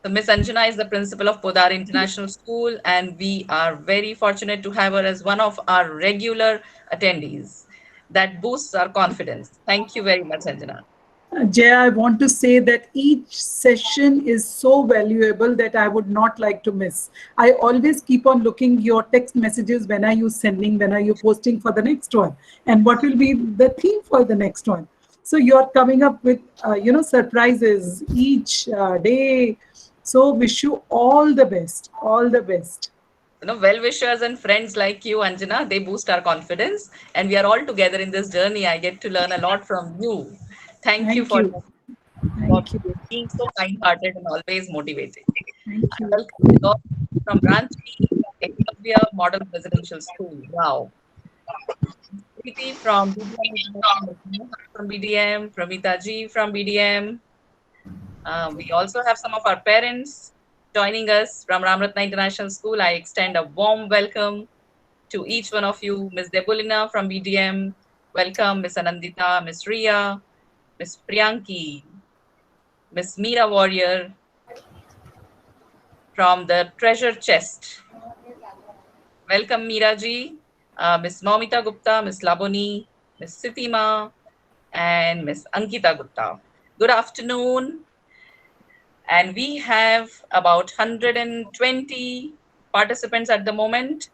So Miss Anjana is the principal of Podar International School, and we are very fortunate to have her as one of our regular attendees. That boosts our confidence. Thank you very much, Anjana. Jay, I want to say that each session is so valuable that I would not like to miss. I always keep on looking your text messages. When are you sending? When are you posting for the next one? And what will be the theme for the next one? So you're coming up with, surprises each day. So wish you all the best. All the best. Well wishers and friends like you, Anjana, they boost our confidence, and we are all together in this journey. I get to learn a lot from you. Thank you Thank for you. Thank you. being so kind-hearted and always motivating. Thank I you. welcome you all from Ranchi, from Eklavya Model Residential School. Wow. Preeti from BDM International, from BDM, Pramita ji from BDM. We also have some of our parents joining us from Ramratna International School. I extend a warm welcome to each one of you. Ms. Debulina from BDM, welcome. Ms. Anandita, Ms. Ria, Ms. Priyanki, Ms. Meera Warrior from the Treasure Chest. Welcome, Meera ji. Ms. Maumita Gupta, Ms. Laboni, Ms. Sitima, and Ms. Ankita Gupta. Good afternoon. And we have about 120 participants at the moment.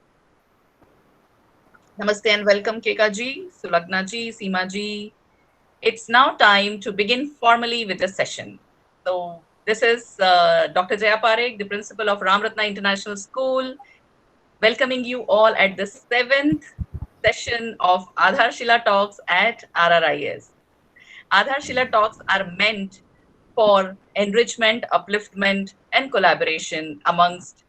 Namaste and welcome, Keka ji, Sulagna ji, Seema ji. It's now time to begin formally with the session. So this is Dr. Jaya Parekh, the principal of Ramratna International School, welcoming you all at the 7th session of Aadhar Shila Talks at RRIS. Aadhar Shila Talks are meant for enrichment, upliftment, and collaboration amongst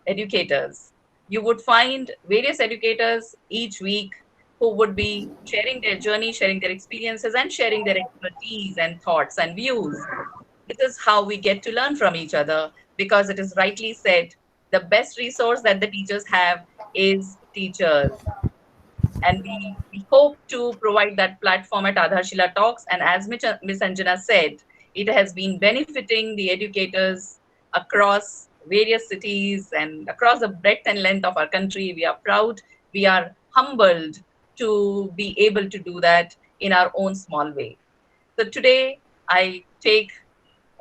educators. You would find various educators each week who would be sharing their journey, sharing their experiences, and sharing their expertise and thoughts and views. This is how we get to learn from each other because it is rightly said the best resource that the teachers have is teachers. And we hope to provide that platform at Aadharshila Talks. And as Ms. Anjana said, it has been benefiting the educators across various cities and across the breadth and length of our country. We are proud, we are humbled to be able to do that in our own small way. So today, I take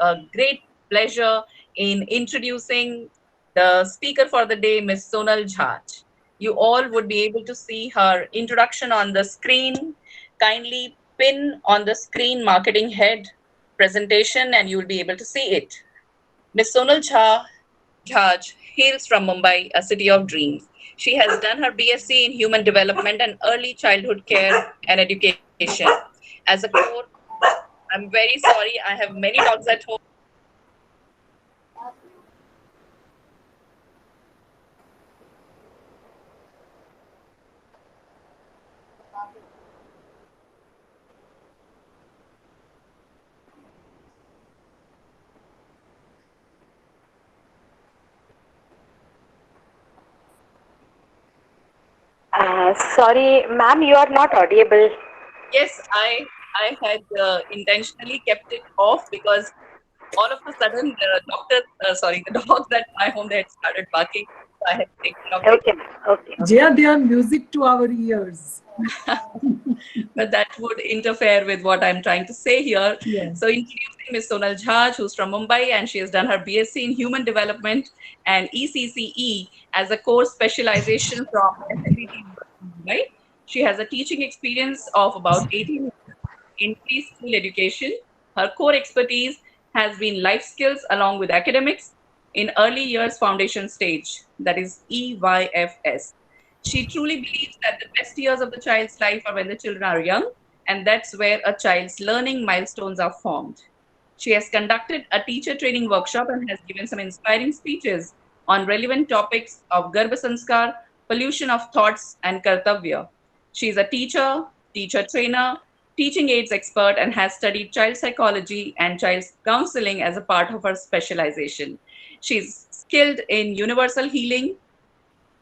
a great pleasure in introducing the speaker for the day, Ms. Sonal Jhaj. You all would be able to see her introduction on the screen. Kindly pin on the screen marketing head presentation and you will be able to see it. Ms. Sonal Jhaj hails from Mumbai, a city of dreams. She has done her BSc in Human Development and Early Childhood Care and Education. As a core, I'm very sorry, I have many dogs at home. Sorry, ma'am, you are not audible. Yes, I had intentionally kept it off because all of a sudden the dogs at my home, they had started barking. So I had taken off the. Okay, okay, okay. Jaya, they are music to our ears. But that would interfere with what I'm trying to say here. Yes. So introducing Ms. Sonal Jhaj, who's from Mumbai, and she has done her BSc in Human Development and ECCE as a course specialization from SMBT Mumbai. She has a teaching experience of about 18 years in preschool education. Her core expertise has been life skills along with academics in early years foundation stage, that is EYFS. She truly believes that the best years of the child's life are when the children are young, and that's where a child's learning milestones are formed. She has conducted a teacher training workshop and has given some inspiring speeches on relevant topics of Garbha Sanskar, pollution of thoughts, and Kartavya. She is a teacher, teacher trainer, teaching aids expert, and has studied child psychology and child counseling as a part of her specialization. She's skilled in universal healing.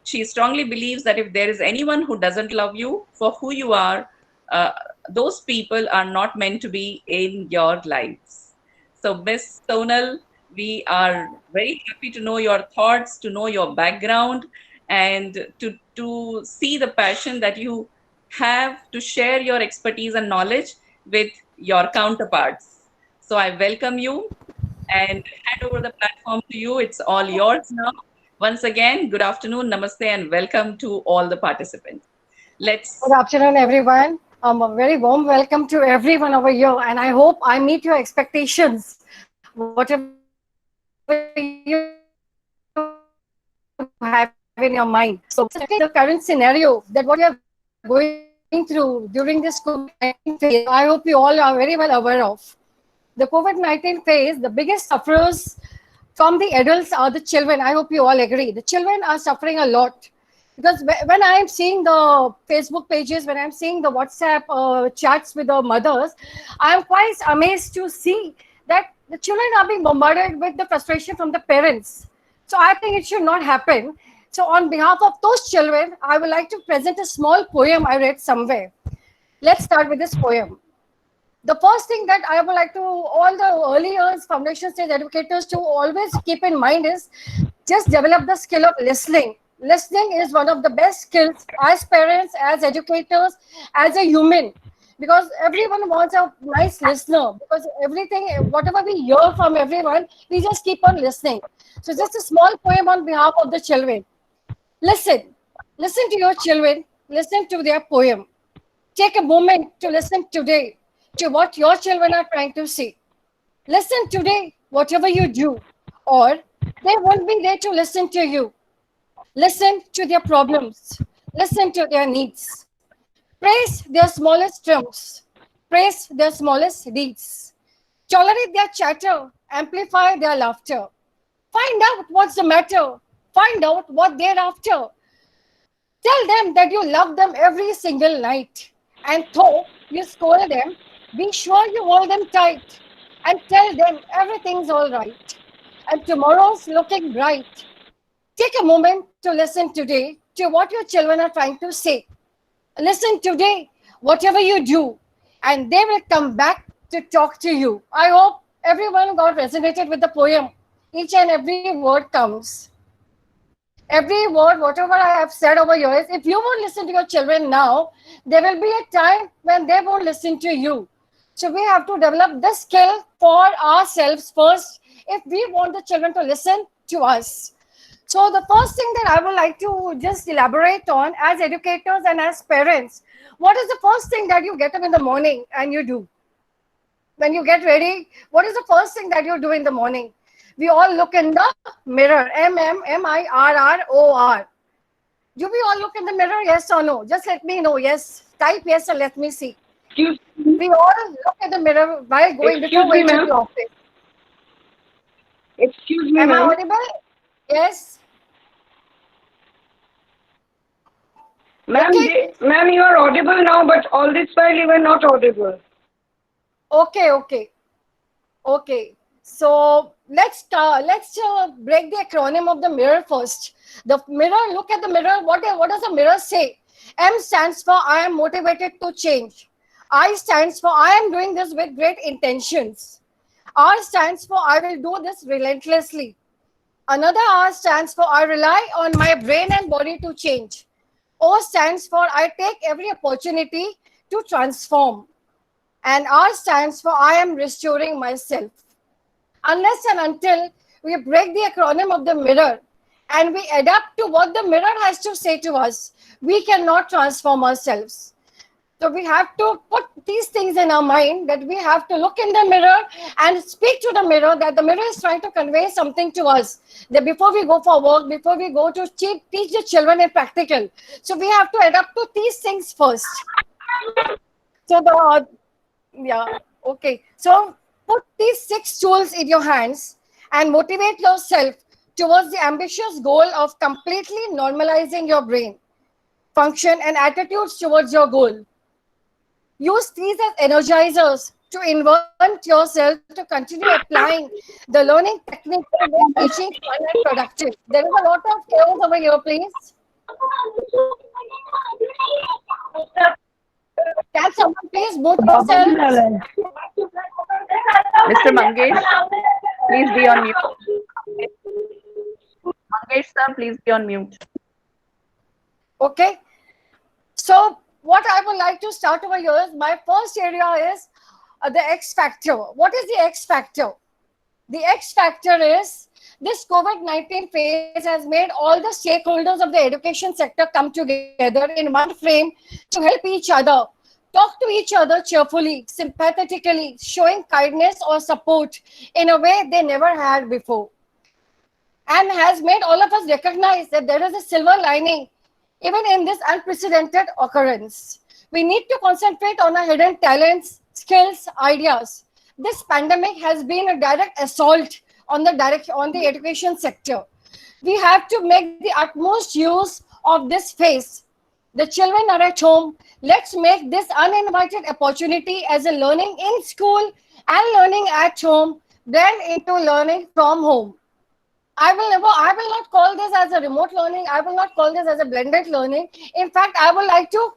She strongly believes that if there is anyone who doesn't love you for who you are, uh, those people are not meant to be in your lives. So, Miss Sonal, We are very happy to know your thoughts, to know your background, and to see the passion that you have to share your expertise and knowledge with your counterparts. So I welcome you and hand over the platform to you. It's all yours now. Once again, good afternoon, namaste, and welcome to all the participants. Good Let's afternoon, everyone. A very warm welcome to everyone over here, and I hope I meet your expectations, whatever you have in your mind. So, the current scenario that what we are going through during this COVID-19 phase, I hope you all are very well aware of. The COVID-19 phase, the biggest sufferers from the adults are the children. I hope you all agree. The children are suffering a lot because when I am seeing the Facebook pages, when I'm seeing the WhatsApp chats with the mothers, I am quite amazed to see that the children are being bombarded with the frustration from the parents. So I think it should not happen. So on behalf of those children, I would like to present a small poem I read somewhere. Let's start with this poem. The first thing that I would like to all the early years foundation stage educators to always keep in mind is just develop the skill of listening. Listening is one of the best skills as parents, as educators, as a human, because everyone wants a nice listener, because everything, whatever we hear from everyone, we just keep on listening. So just a small poem on behalf of the children. Listen, listen to your children, listen to their poem. Take a moment to listen today to what your children are trying to say. Listen today, whatever you do, or they won't be there to listen to you. Listen to their problems, listen to their needs. Praise their smallest trumps, praise their smallest deeds. Tolerate their chatter, amplify their laughter. Find out what's the matter, find out what they're after. Tell them that you love them every single night. And though you scold them, be sure you hold them tight and tell them everything's all right. And tomorrow's looking bright. Take a moment to listen today to what your children are trying to say. Listen today, whatever you do, and they will come back to talk to you. I hope everyone got resonated with the poem. Each and every word counts. Every word, whatever I have said over here, is if you won't listen to your children now, there will be a time when they won't listen to you. So we have to develop this skill for ourselves first if we want the children to listen to us. So the first thing that I would like to just elaborate on as educators and as parents, what is the first thing that you get up in the morning and you do? When you get ready, what is the first thing that you do in the morning? We all look in the mirror, MMMIRROR. Do we all look in the mirror, yes or no? Just let me know, yes. Type yes and let me see. Excuse me. We all look at the mirror while going before going to the office. Excuse me, Am I ma'am. audible? Yes. Ma'am, Okay. ma'am, you are audible now, but all this while you were not audible. Okay. So let's break the acronym of the mirror first. The mirror, look at the mirror. What does the mirror say? M stands for I am motivated to change. I stands for I am doing this with great intentions. R stands for I will do this relentlessly. Another R stands for I rely on my brain and body to change. O stands for I take every opportunity to transform. And R stands for I am restoring myself. Unless and until we break the acronym of the mirror and we adapt to what the mirror has to say to us, we cannot transform ourselves. So we have to put these things in our mind, that we have to look in the mirror and speak to the mirror, that the mirror is trying to convey something to us. That before we go for work, before we go to teach the children in practical. So we have to adapt to these things first. So So put these 6 tools in your hands and motivate yourself towards the ambitious goal of completely normalizing your brain function and attitudes towards your goal. Use these as energizers to invent yourself to continue applying the learning techniques to make teaching fun and productive. There is a lot of chaos over here, please. Can someone please mute yourself? Mr. Mangesh, please be on mute. Mangesh sir, please be on mute. Okay. So what I would like to start over here is my first area is the X factor. What is the X factor? The X factor is this COVID-19 phase has made all the stakeholders of the education sector come together in one frame to help each other, talk to each other cheerfully, sympathetically, showing kindness or support in a way they never had before, and has made all of us recognize that there is a silver lining even in this unprecedented occurrence. We need to concentrate on our hidden talents, skills, ideas. This pandemic has been a direct assault on the education sector. We have to make the utmost use of this phase. The children are at home. Let's make this uninvited opportunity as a learning in school and learning at home blend into learning from home. I will not call this as a remote learning. I will not call this as a blended learning. In fact, I would like to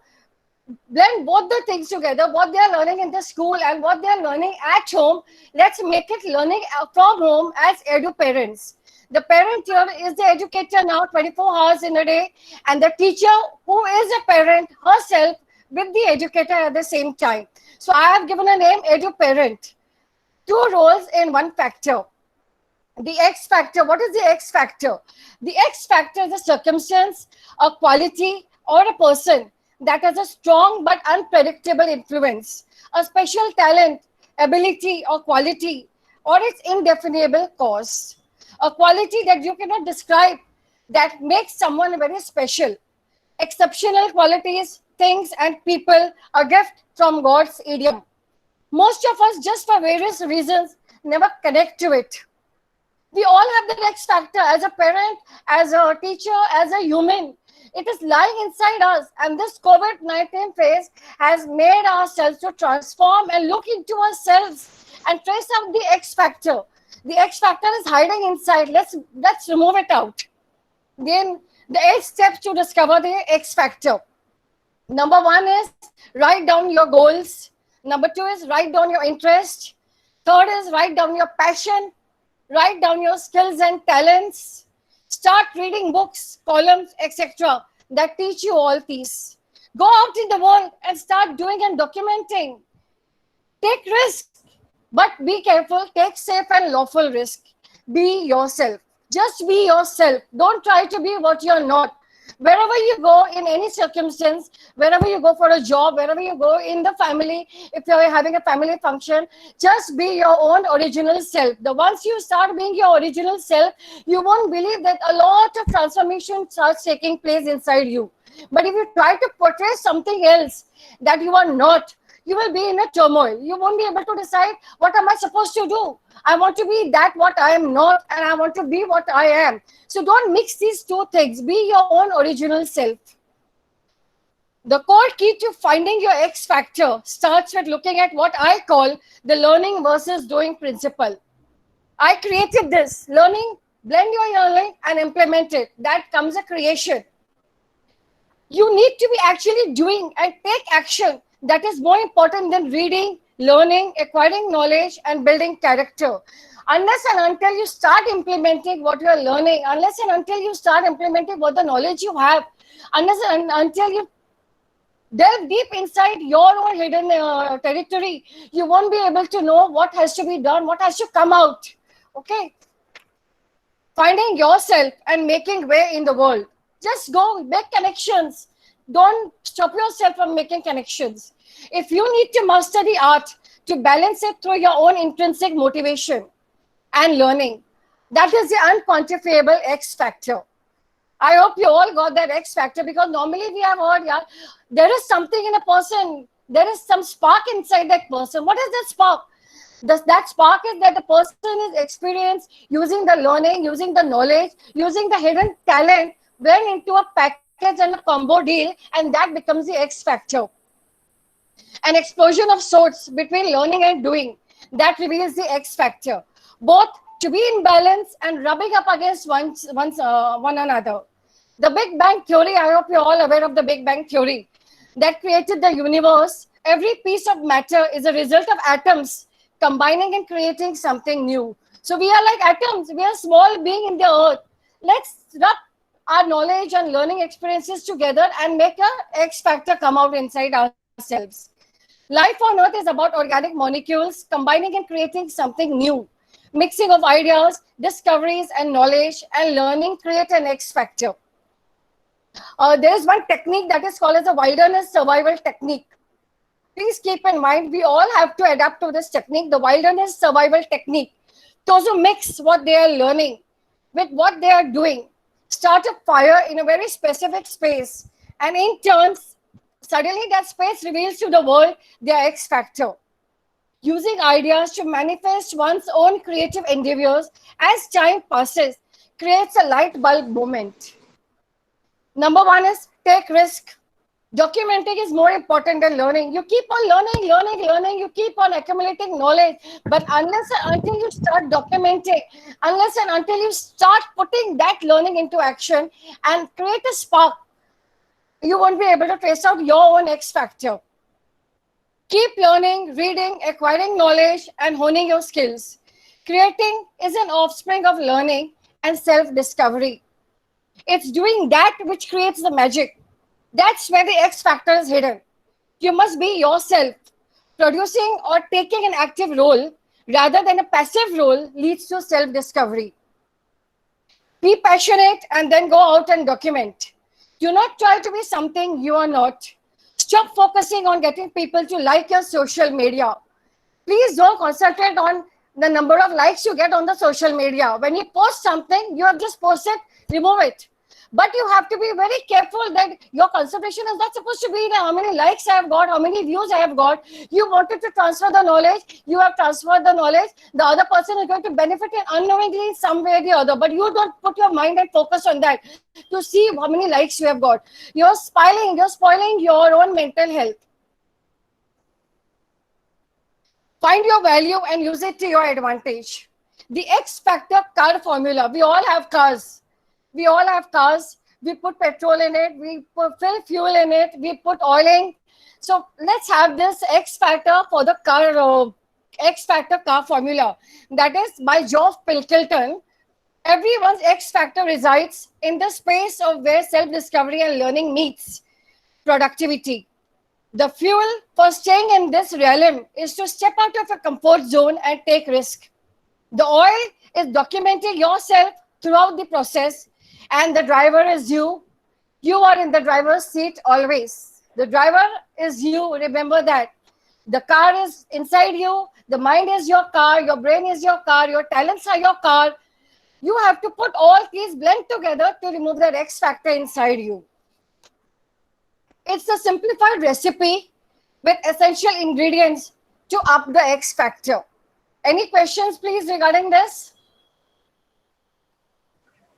blend both the things together, what they are learning in the school and what they are learning at home. Let's make it learning from home as edu parents. The parent here is the educator now 24 hours in a day, and the teacher who is a parent herself with the educator at the same time. So I have given a name edu parent. Two roles in one factor. The X factor. What is the X factor? The X factor is a circumstance, a quality, or a person that has a strong but unpredictable influence, a special talent, ability, or quality, or its indefinable cause. A quality that you cannot describe that makes someone very special. Exceptional qualities, things, and people, a gift from God's idiom. Most of us, just for various reasons, never connect to it. We all have the X factor as a parent, as a teacher, as a human. It is lying inside us, and this COVID-19 phase has made ourselves to transform and look into ourselves and trace out the X factor. The X factor is hiding inside. Let's remove it out. Then the 8 steps to discover the X factor. Number 1 is write down your goals. Number 2 is write down your interest. Third is write down your passion. Write down your skills and talents. Start reading books, columns, etc. that teach you all these. Go out in the world and start doing and documenting. Take risks, but be careful. Take safe and lawful risk. Be yourself. Just be yourself. Don't try to be what you're not. Wherever you go in any circumstance, wherever you go for a job, wherever you go in the family, if you're having a family function, just be your own original self. Once you start being your original self, you won't believe that a lot of transformation starts taking place inside you. But if you try to portray something else that you are not, you will be in a turmoil. You won't be able to decide, what am I supposed to do? I want to be that what I am not, and I want to be what I am. So don't mix these two things. Be your own original self. The core key to finding your X factor starts with looking at what I call the learning versus doing principle. I created this. Learning, blend your learning and implement it. That comes a creation. You need to be actually doing and take action. That is more important than reading, learning, acquiring knowledge, and building character. Unless and until you start implementing what you are learning, unless and until you start implementing what the knowledge you have, unless and until you delve deep inside your own hidden territory, you won't be able to know what has to be done, what has to come out. Okay? Finding yourself and making way in the world. Just go, make connections. Don't stop yourself from making connections. If you need to master the art, to balance it through your own intrinsic motivation and learning, that is the unquantifiable X factor. I hope you all got that X factor, because normally we have heard, yeah, there is something in a person, there is some spark inside that person. What is that spark? That spark is that the person is experienced using the learning, using the knowledge, using the hidden talent, blend into a package and a combo deal, and that becomes the X factor. An explosion of sorts between learning and doing, that reveals the X factor. Both to be in balance and rubbing up against one another. The Big Bang Theory, I hope you're all aware of the Big Bang Theory, that created the universe. Every piece of matter is a result of atoms combining and creating something new. So we are like atoms. We are small being in the earth. Let's rub our knowledge and learning experiences together and make a X factor come out inside ourselves. Life on earth is about organic molecules combining and creating something new. Mixing of ideas, discoveries, and knowledge and learning create an X factor. There is one technique that is called as a wilderness survival technique. Please keep in mind, we all have to adapt to this technique, the wilderness survival technique. Those who mix what they are learning with what they are doing, start a fire in a very specific space, and in turns, suddenly that space reveals to the world their X factor. Using ideas to manifest one's own creative endeavors as time passes creates a light bulb moment. Number one is take risk. Documenting is more important than learning. You keep on learning. You keep on accumulating knowledge. But unless and until you start documenting, unless and until you start putting that learning into action and create a spark, you won't be able to trace out your own X factor. Keep learning, reading, acquiring knowledge, and honing your skills. Creating is an offspring of learning and self-discovery. It's doing that which creates the magic. That's where the X factor is hidden. You must be yourself. Producing or taking an active role rather than a passive role leads to self-discovery. Be passionate and then go out and document. Do not try to be something you are not. Stop focusing on getting people to like your social media. Please don't concentrate on the number of likes you get on the social media. When you post something, you have just posted, remove it. But you have to be very careful that your concentration is not supposed to be in how many likes I have got, how many views I have got. You wanted to transfer the knowledge, you have transferred the knowledge. The other person is going to benefit it unknowingly in some way or the other. But you don't put your mind and focus on that to see how many likes you have got. You're spoiling your own mental health. Find your value and use it to your advantage. The X factor car formula. We all have cars. We all have cars. We put petrol in it. We fill fuel in it. We put oil in. So let's have this X factor for the car, X factor car formula. That is by Geoff Pilkington. Everyone's X factor resides in the space of where self-discovery and learning meets productivity. The fuel for staying in this realm is to step out of your comfort zone and take risk. The oil is documenting yourself throughout the process, and the driver is you. You are in the driver's seat always. The driver is you. Remember that. The car is inside you. The mind is your car. Your brain is your car. Your talents are your car. You have to put all these blend together to remove that X factor inside you. It's a simplified recipe with essential ingredients to up the X factor. Any questions, please, regarding this?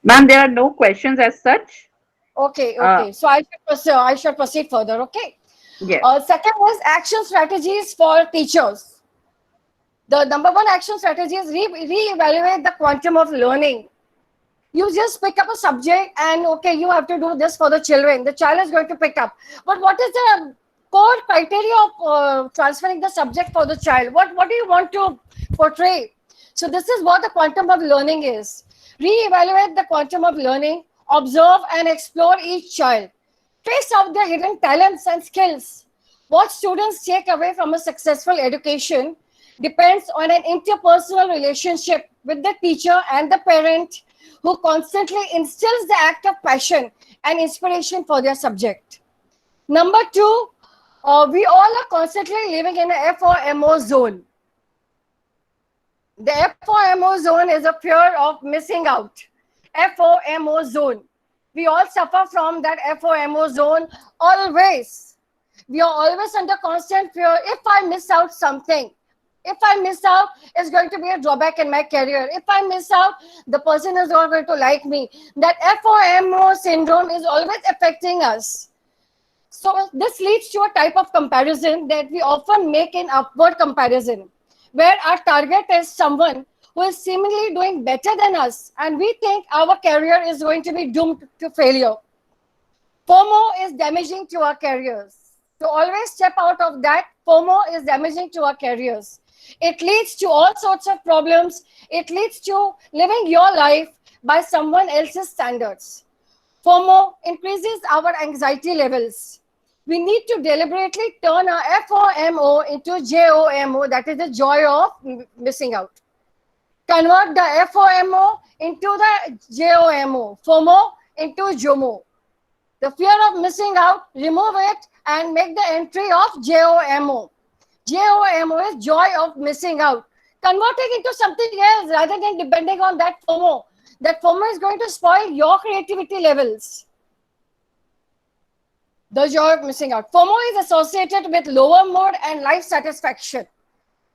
Ma'am, there are no questions as such. Okay. So I should proceed further. Okay. Yes. Second is action strategies for teachers. The number one action strategy is re-evaluate the quantum of learning. You just pick up a subject and okay, you have to do this for the children. The child is going to pick up. But what is the core criteria of transferring the subject for the child? What do you want to portray? So this is what the quantum of learning is. Re-evaluate the quantum of learning, observe and explore each child. Trace out their hidden talents and skills. What students take away from a successful education depends on an interpersonal relationship with the teacher and the parent who constantly instills the act of passion and inspiration for their subject. Number two, we all are constantly living in a FOMO zone. The FOMO zone is a fear of missing out. FOMO zone. We all suffer from that FOMO zone always. We are always under constant fear. If I miss out something, if I miss out, it's going to be a drawback in my career. If I miss out, the person is not going to like me. That FOMO syndrome is always affecting us. So this leads to a type of comparison that we often make in upward comparison, where our target is someone who is seemingly doing better than us, and we think our career is going to be doomed to failure. FOMO is damaging to our careers. So always step out of that. FOMO is damaging to our careers. It leads to all sorts of problems. It leads to living your life by someone else's standards. FOMO increases our anxiety levels. We need to deliberately turn our FOMO into JOMO, that is the joy of missing out. Convert the FOMO into the JOMO, FOMO into JOMO. The fear of missing out, remove it and make the entry of JOMO. JOMO is joy of missing out. Convert it into something else rather than depending on that FOMO. That FOMO is going to spoil your creativity levels. The joy of missing out. FOMO is associated with lower mood and life satisfaction.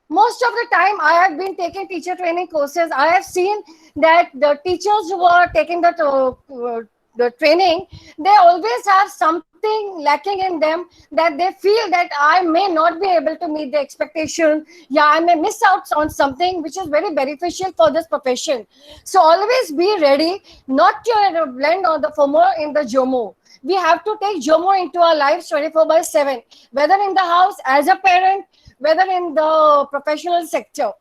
Most of the time I have been taking teacher training courses, I have seen that the teachers who are taking the training, they always have something lacking in them, that they feel that I may not be able to meet the expectation. Yeah, I may miss out on something which is very beneficial for this profession. So always be ready not to blend on the FOMO in the JOMO. We have to take JOMO into our lives 24/7, whether in the house as a parent, whether in the professional sector.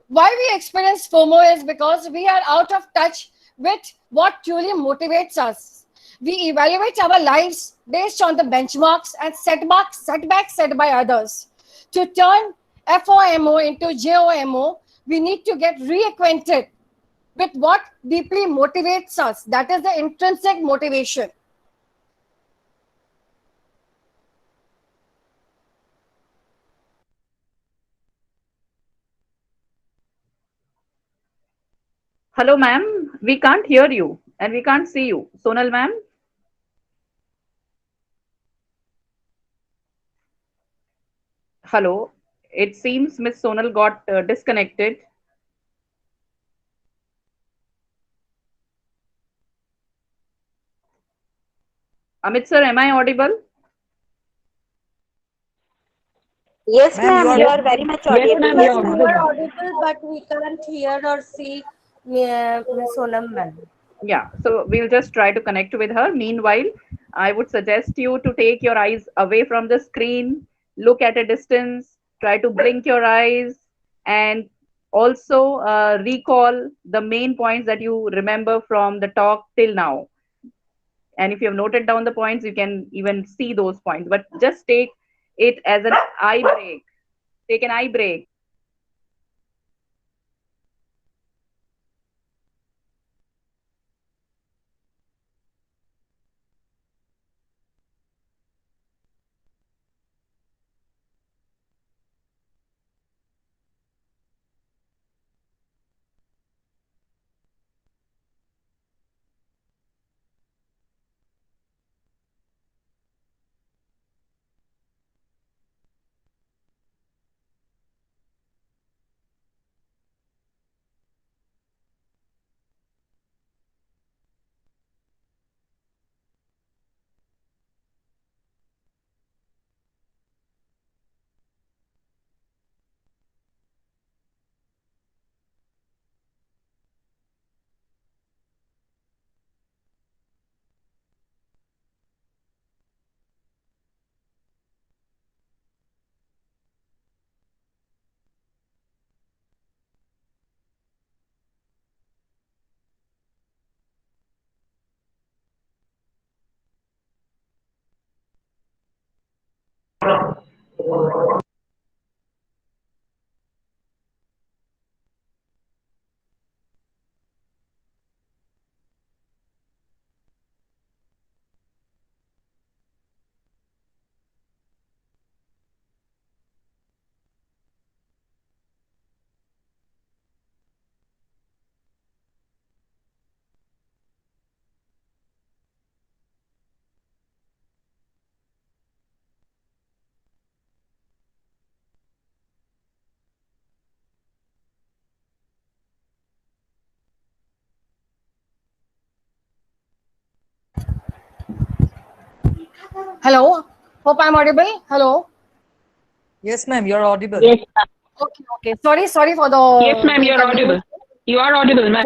Why we experience FOMO is because we are out of touch with what truly motivates us. We evaluate our lives based on the benchmarks and setbacks set by others. To turn FOMO into JOMO, we need to get reacquainted with what deeply motivates us. That is the intrinsic motivation. Hello, ma'am. We can't hear you and we can't see you. Sonal, ma'am. Hello. It seems Miss Sonal got disconnected. Amit sir, am I audible? Yes, Ma'am, ma'am, you you are are very much Yes, audible. ma'am, Yes, you are ma'am. You are audible, but we can't hear or see Ms. Sonam ma'am. Yeah, so we'll just try to connect with her. Meanwhile, I would suggest you to take your eyes away from the screen, look at a distance, try to blink your eyes, and also recall the main points that you remember from the talk till now. And if you have noted down the points, you can even see those points. But just take it as an eye break. Take an eye break. Hello, hope I'm audible. Hello. Yes, ma'am, you're audible. Yes, Okay. Sorry for the yes, ma'am, you are inconvenience. audible. You are audible, ma'am.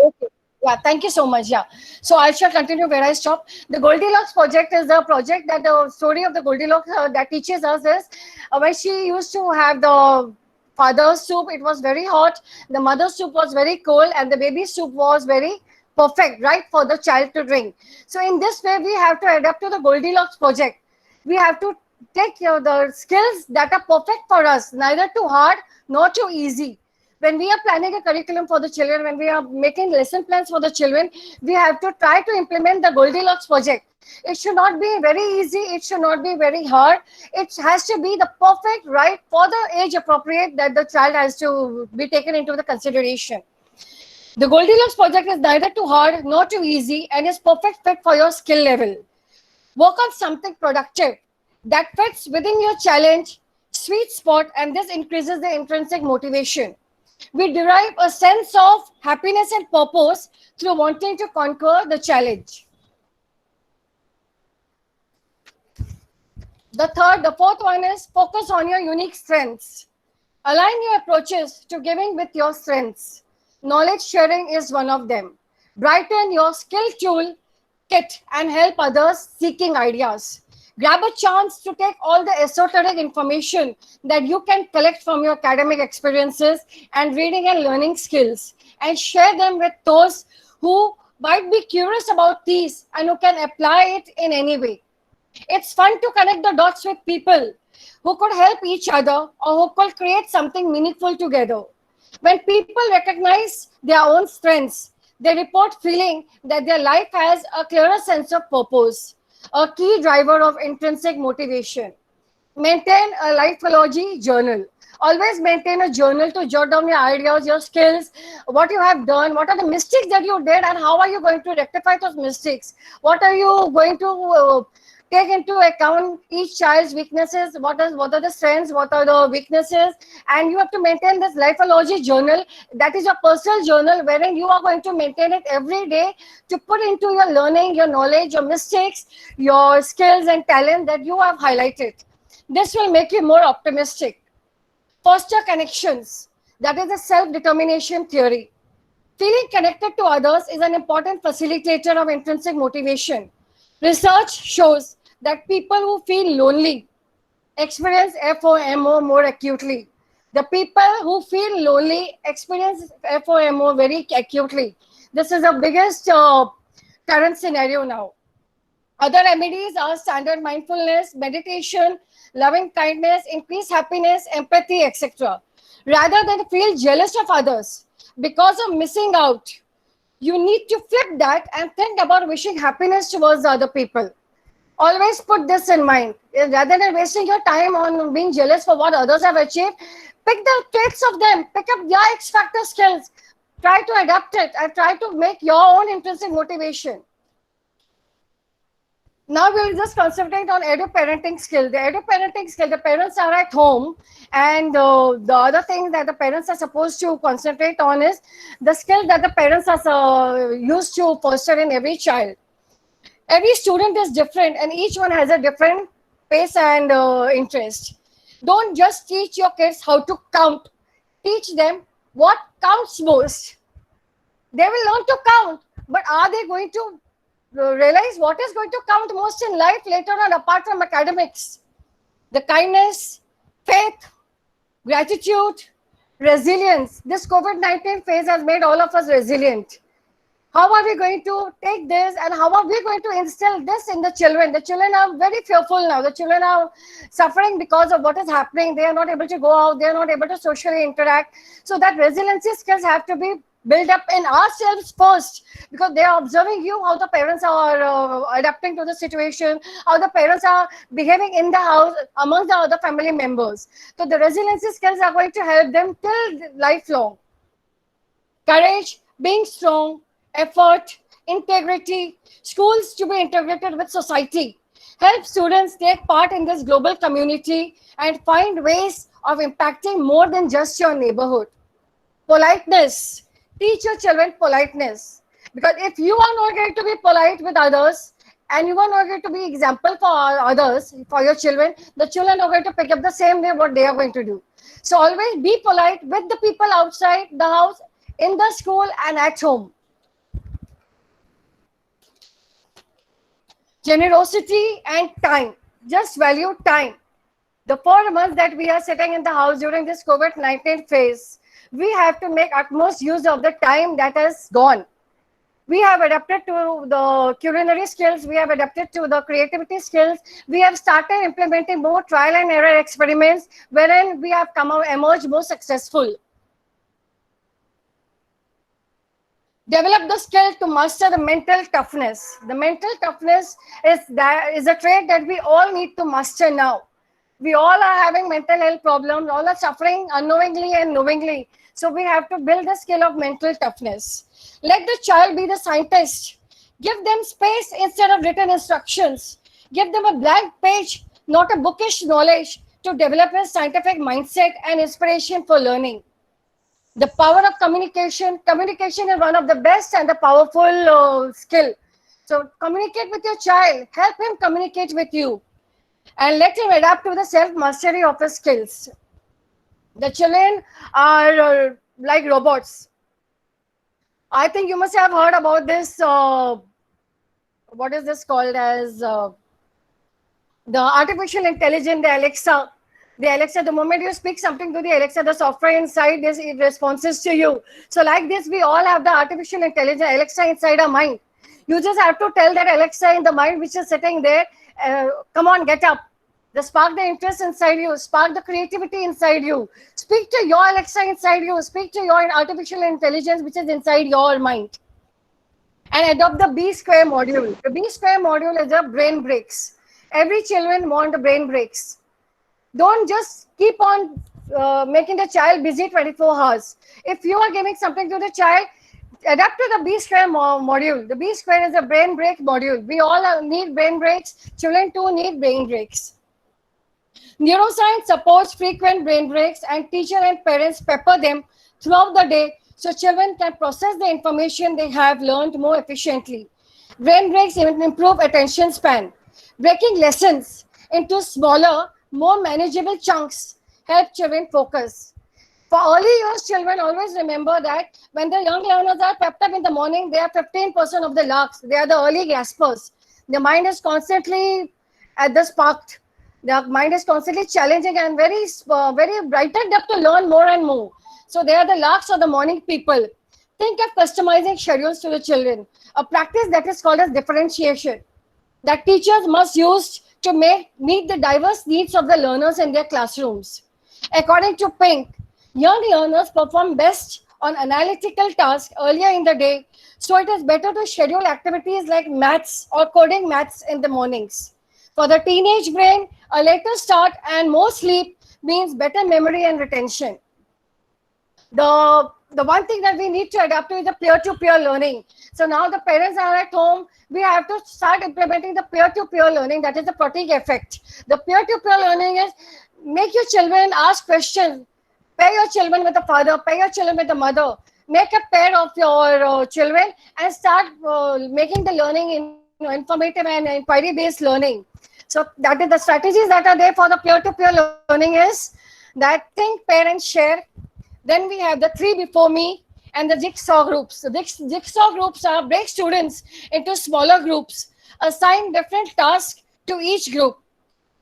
Yeah, thank you so much. Yeah. So I shall continue where I stopped. The Goldilocks project is the project that the story of the Goldilocks that teaches us is when she used to have the father's soup, it was very hot, the mother's soup was very cold, and the baby's soup was very perfect, right, for the child to drink. So in this way, we have to adapt to the Goldilocks project. We have to take the skills that are perfect for us, neither too hard nor too easy. When we are planning a curriculum for the children, when we are making lesson plans for the children, we have to try to implement the Goldilocks project. It should not be very easy. It should not be very hard. It has to be the perfect, right, for the age appropriate that the child has to be taken into the consideration. The Goldilocks project is neither too hard nor too easy and is perfect fit for your skill level. Work on something productive that fits within your challenge, sweet spot, and this increases the intrinsic motivation. We derive a sense of happiness and purpose through wanting to conquer the challenge. The fourth one is focus on your unique strengths. Align your approaches to giving with your strengths. Knowledge sharing is one of them. Brighten your skill tool kit and help others seeking ideas. Grab a chance to take all the esoteric information that you can collect from your academic experiences and reading and learning skills and share them with those who might be curious about these and who can apply it in any way. It's fun to connect the dots with people who could help each other or who could create something meaningful together. When people recognize their own strengths, they report feeling that their life has a clearer sense of purpose, a key driver of intrinsic motivation. Maintain a lifeology journal. Always maintain a journal to jot down your ideas, your skills, what you have done, what are the mistakes that you did, and how are you going to rectify those mistakes. What are you going to take into account each child's weaknesses, what are the strengths, what are the weaknesses, and you have to maintain this lifeology journal. That is your personal journal wherein you are going to maintain it every day to put into your learning, your knowledge, your mistakes, your skills and talent that you have highlighted. This will make you more optimistic. Foster connections. That is the self-determination theory. Feeling connected to others is an important facilitator of intrinsic motivation. Research shows that people who feel lonely experience FOMO more acutely. The people who feel lonely experience FOMO very acutely. This is the biggest current scenario now. Other remedies are standard mindfulness, meditation, loving kindness, increased happiness, empathy, etc. Rather than feel jealous of others because of missing out, you need to flip that and think about wishing happiness towards the other people. Always put this in mind. Rather than wasting your time on being jealous for what others have achieved, pick the traits of them, pick up their X factor skills, try to adapt it and try to make your own intrinsic motivation. Now we'll just concentrate on edu-parenting skill. The edu-parenting skill, the parents are at home, and the other thing that the parents are supposed to concentrate on is the skill that the parents are used to foster in every child. Every student is different and each one has a different pace and interest. Don't just teach your kids how to count. Teach them what counts most. They will learn to count, but are they going to realize what is going to count most in life later on apart from academics? The kindness, faith, gratitude, resilience. This COVID-19 phase has made all of us resilient. How are we going to take this and how are we going to instill this in the children? The children are very fearful now. The children are suffering because of what is happening. They are not able to go out. They are not able to socially interact. So that resiliency skills have to be built up in ourselves first, because they are observing you, how the parents are adapting to the situation, how the parents are behaving in the house among the other family members. So the resiliency skills are going to help them till lifelong. Courage, being strong, effort, integrity, schools to be integrated with society. Help students take part in this global community and find ways of impacting more than just your neighborhood. Politeness. Teach your children politeness. Because if you are not going to be polite with others and you are not going to be example for others, for your children, the children are going to pick up the same way what they are going to do. So always be polite with the people outside the house, in the school and at home. generosity, and time. Just value time. The 4 months that we are sitting in the house during this COVID-19 phase, we have to make utmost use of the time that has gone. We have adapted to the culinary skills, we have adapted to the creativity skills, we have started implementing more trial and error experiments wherein we have emerged more successful. Develop the skill to master the mental toughness. The mental toughness is a trait that we all need to master now. We all are having mental health problems, all are suffering unknowingly and knowingly. So we have to build the skill of mental toughness. Let the child be the scientist. Give them space instead of written instructions. Give them a blank page, not a bookish knowledge, to develop a scientific mindset and inspiration for learning. The power of communication. Communication is one of the best and the powerful skill. So communicate with your child. Help him communicate with you. And let him adapt to the self-mastery of his skills. The children are like robots. I think you must have heard about this. What is this called as? The artificial intelligence, the Alexa. The Alexa, the moment you speak something to the Alexa, the software inside this, it responses to you. So like this, we all have the artificial intelligence, Alexa, inside our mind. You just have to tell that Alexa in the mind which is sitting there, come on, get up. Spark the interest inside you, spark the creativity inside you. Speak to your Alexa inside you, speak to your artificial intelligence which is inside your mind. And adopt the B-square module. The B-square module is a brain breaks. Every children want the brain breaks. Don't just keep on making the child busy 24 hours. If you are giving something to the child, adapt to the B-square module. The B-square is a brain break module. We all need brain breaks. Children too need brain breaks. Neuroscience supports frequent brain breaks, and teacher and parents pepper them throughout the day so children can process the information they have learned more efficiently. Brain breaks even improve attention span. Breaking lessons into smaller, more manageable chunks help children focus. For early years children, always remember that when the young learners are pepped up in the morning, they are 15% of the larks. They are the early gaspers. The mind is constantly at the sparked. The mind is constantly challenging and very brightened up to learn more and more. So they are the larks or the morning people. Think of customizing schedules to the children. A practice that is called as differentiation, that teachers must use to meet the diverse needs of the learners in their classrooms. According to Pink, young learners perform best on analytical tasks earlier in the day, so it is better to schedule activities like maths or coding maths in the mornings. For the teenage brain, a later start and more sleep means better memory and retention. The one thing that we need to adapt to is the peer-to-peer learning. So now the parents are at home, we have to start implementing the peer-to-peer learning, that is the fatigue effect. The peer-to-peer learning is make your children ask questions, pair your children with the father, pair your children with the mother, make a pair of your children and start making the learning informative and inquiry-based learning. So that is the strategies that are there for the peer-to-peer learning is that think, pair and share. Then we have the 3 before me and the jigsaw groups. The jigsaw groups are break students into smaller groups, assign different tasks to each group,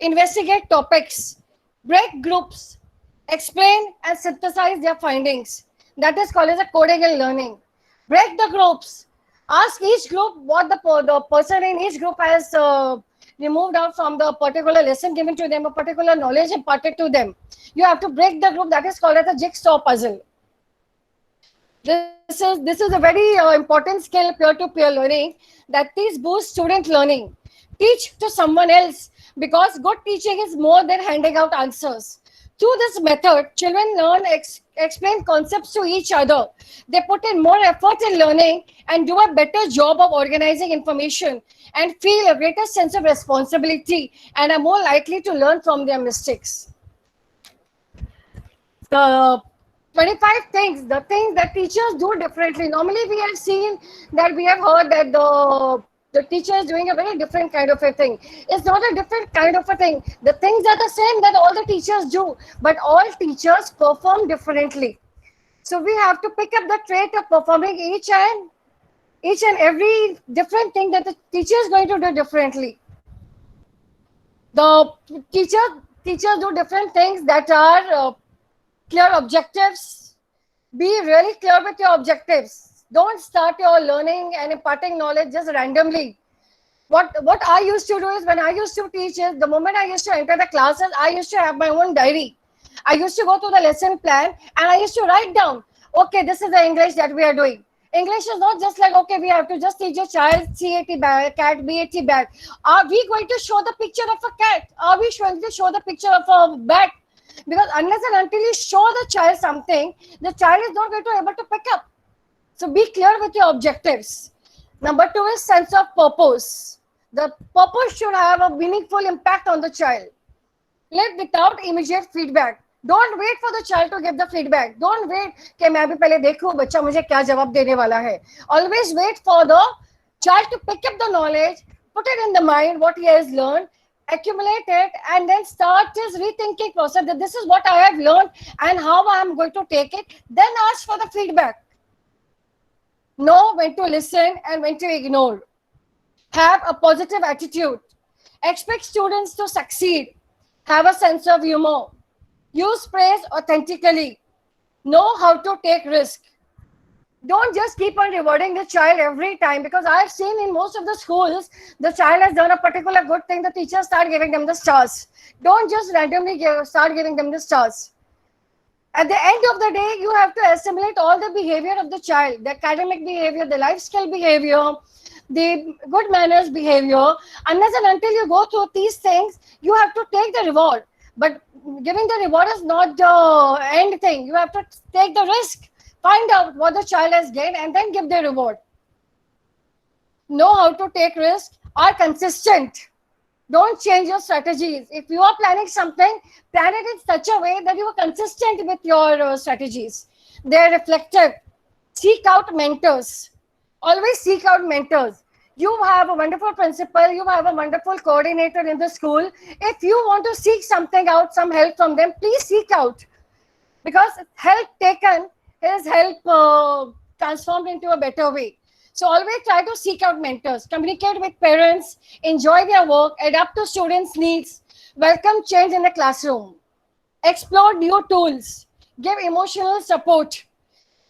investigate topics, break groups, explain and synthesize their findings. That is called as a coding and learning. Break the groups. Ask each group what the person in each group has removed out from the particular lesson given to them, a particular knowledge imparted to them. You have to break the group. That is called as a jigsaw puzzle. This is a very important skill, peer-to-peer learning, that these boost student learning. Teach to someone else, because good teaching is more than handing out answers. Through this method, children learn, explain concepts to each other. They put in more effort in learning and do a better job of organizing information and feel a greater sense of responsibility and are more likely to learn from their mistakes. The 25 things, the things that teachers do differently. Normally we have seen that we have heard that the teacher is doing a very different kind of a thing. It's not a different kind of a thing. The things are the same that all the teachers do, but all teachers perform differently. So we have to pick up the trait of performing each and each and every different thing that the teacher is going to do differently. The teachers do different things that are clear objectives. Be really clear with your objectives. Don't start your learning and imparting knowledge just randomly. What I used to do is, when I used to teach, is the moment I used to enter the classes, I used to have my own diary. I used to go through the lesson plan and I used to write down, okay, this is the English that we are doing. English is not just like, okay, we have to just teach a child CAT bad, cat, BAT bad. Are we going to show the picture of a cat? Are we going to show the picture of a bat? Because unless and until you show the child something, the child is not going to be able to pick up. So be clear with your objectives. Number 2 is sense of purpose. The purpose should have a meaningful impact on the child. Live without immediate feedback. Don't wait for the child to give the feedback. Don't wait कि मैं अभी पहले देखूं बच्चा मुझे क्या जवाब देने वाला है. Always wait for the child to pick up the knowledge, put it in the mind what he has learned, accumulate it, and then start his rethinking process that this is what I have learned and how I am going to take it. Then ask for the feedback. Know when to listen and when to ignore. Have a positive attitude. Expect students to succeed. Have a sense of humor. Use praise authentically. Know how to take risk. Don't just keep on rewarding the child every time, because I've seen in most of the schools, the child has done a particular good thing, the teachers start giving them the stars. Don't just randomly start giving them the stars. At the end of the day, you have to assimilate all the behavior of the child, the academic behavior, the life skill behavior, the good manners behavior. Unless and until you go through these things, you have to take the reward. But giving the reward is not the end thing. You have to take the risk. Find out what the child has gained and then give the reward. Know how to take risk. Are consistent. Don't change your strategies. If you are planning something, plan it in such a way that you are consistent with your strategies. They're reflective. Seek out mentors. Always seek out mentors. You have a wonderful principal, you have a wonderful coordinator in the school. If you want to seek something out, some help from them, please seek out. Because help taken is help transformed into a better way. So always try to seek out mentors, communicate with parents, enjoy their work, adapt to students' needs, welcome change in the classroom, explore new tools, give emotional support,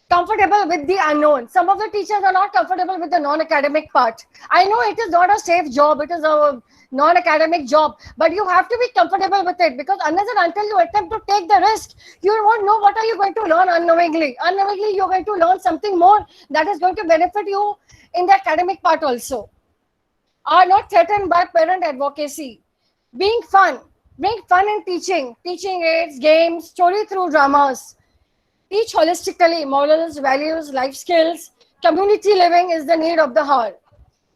comfortable with the unknown. Some of the teachers are not comfortable with the non-academic part. I know it is not a safe job, it is a non-academic job, but you have to be comfortable with it, because unless and until you attempt to take the risk, you won't know what are you going to learn unknowingly. Unknowingly, you're going to learn something more that is going to benefit you in the academic part also. Are not threatened by parent advocacy. Being fun. Bring fun in teaching. Teaching aids, games, story through dramas. Teach holistically, morals, values, life skills. Community living is the need of the hour.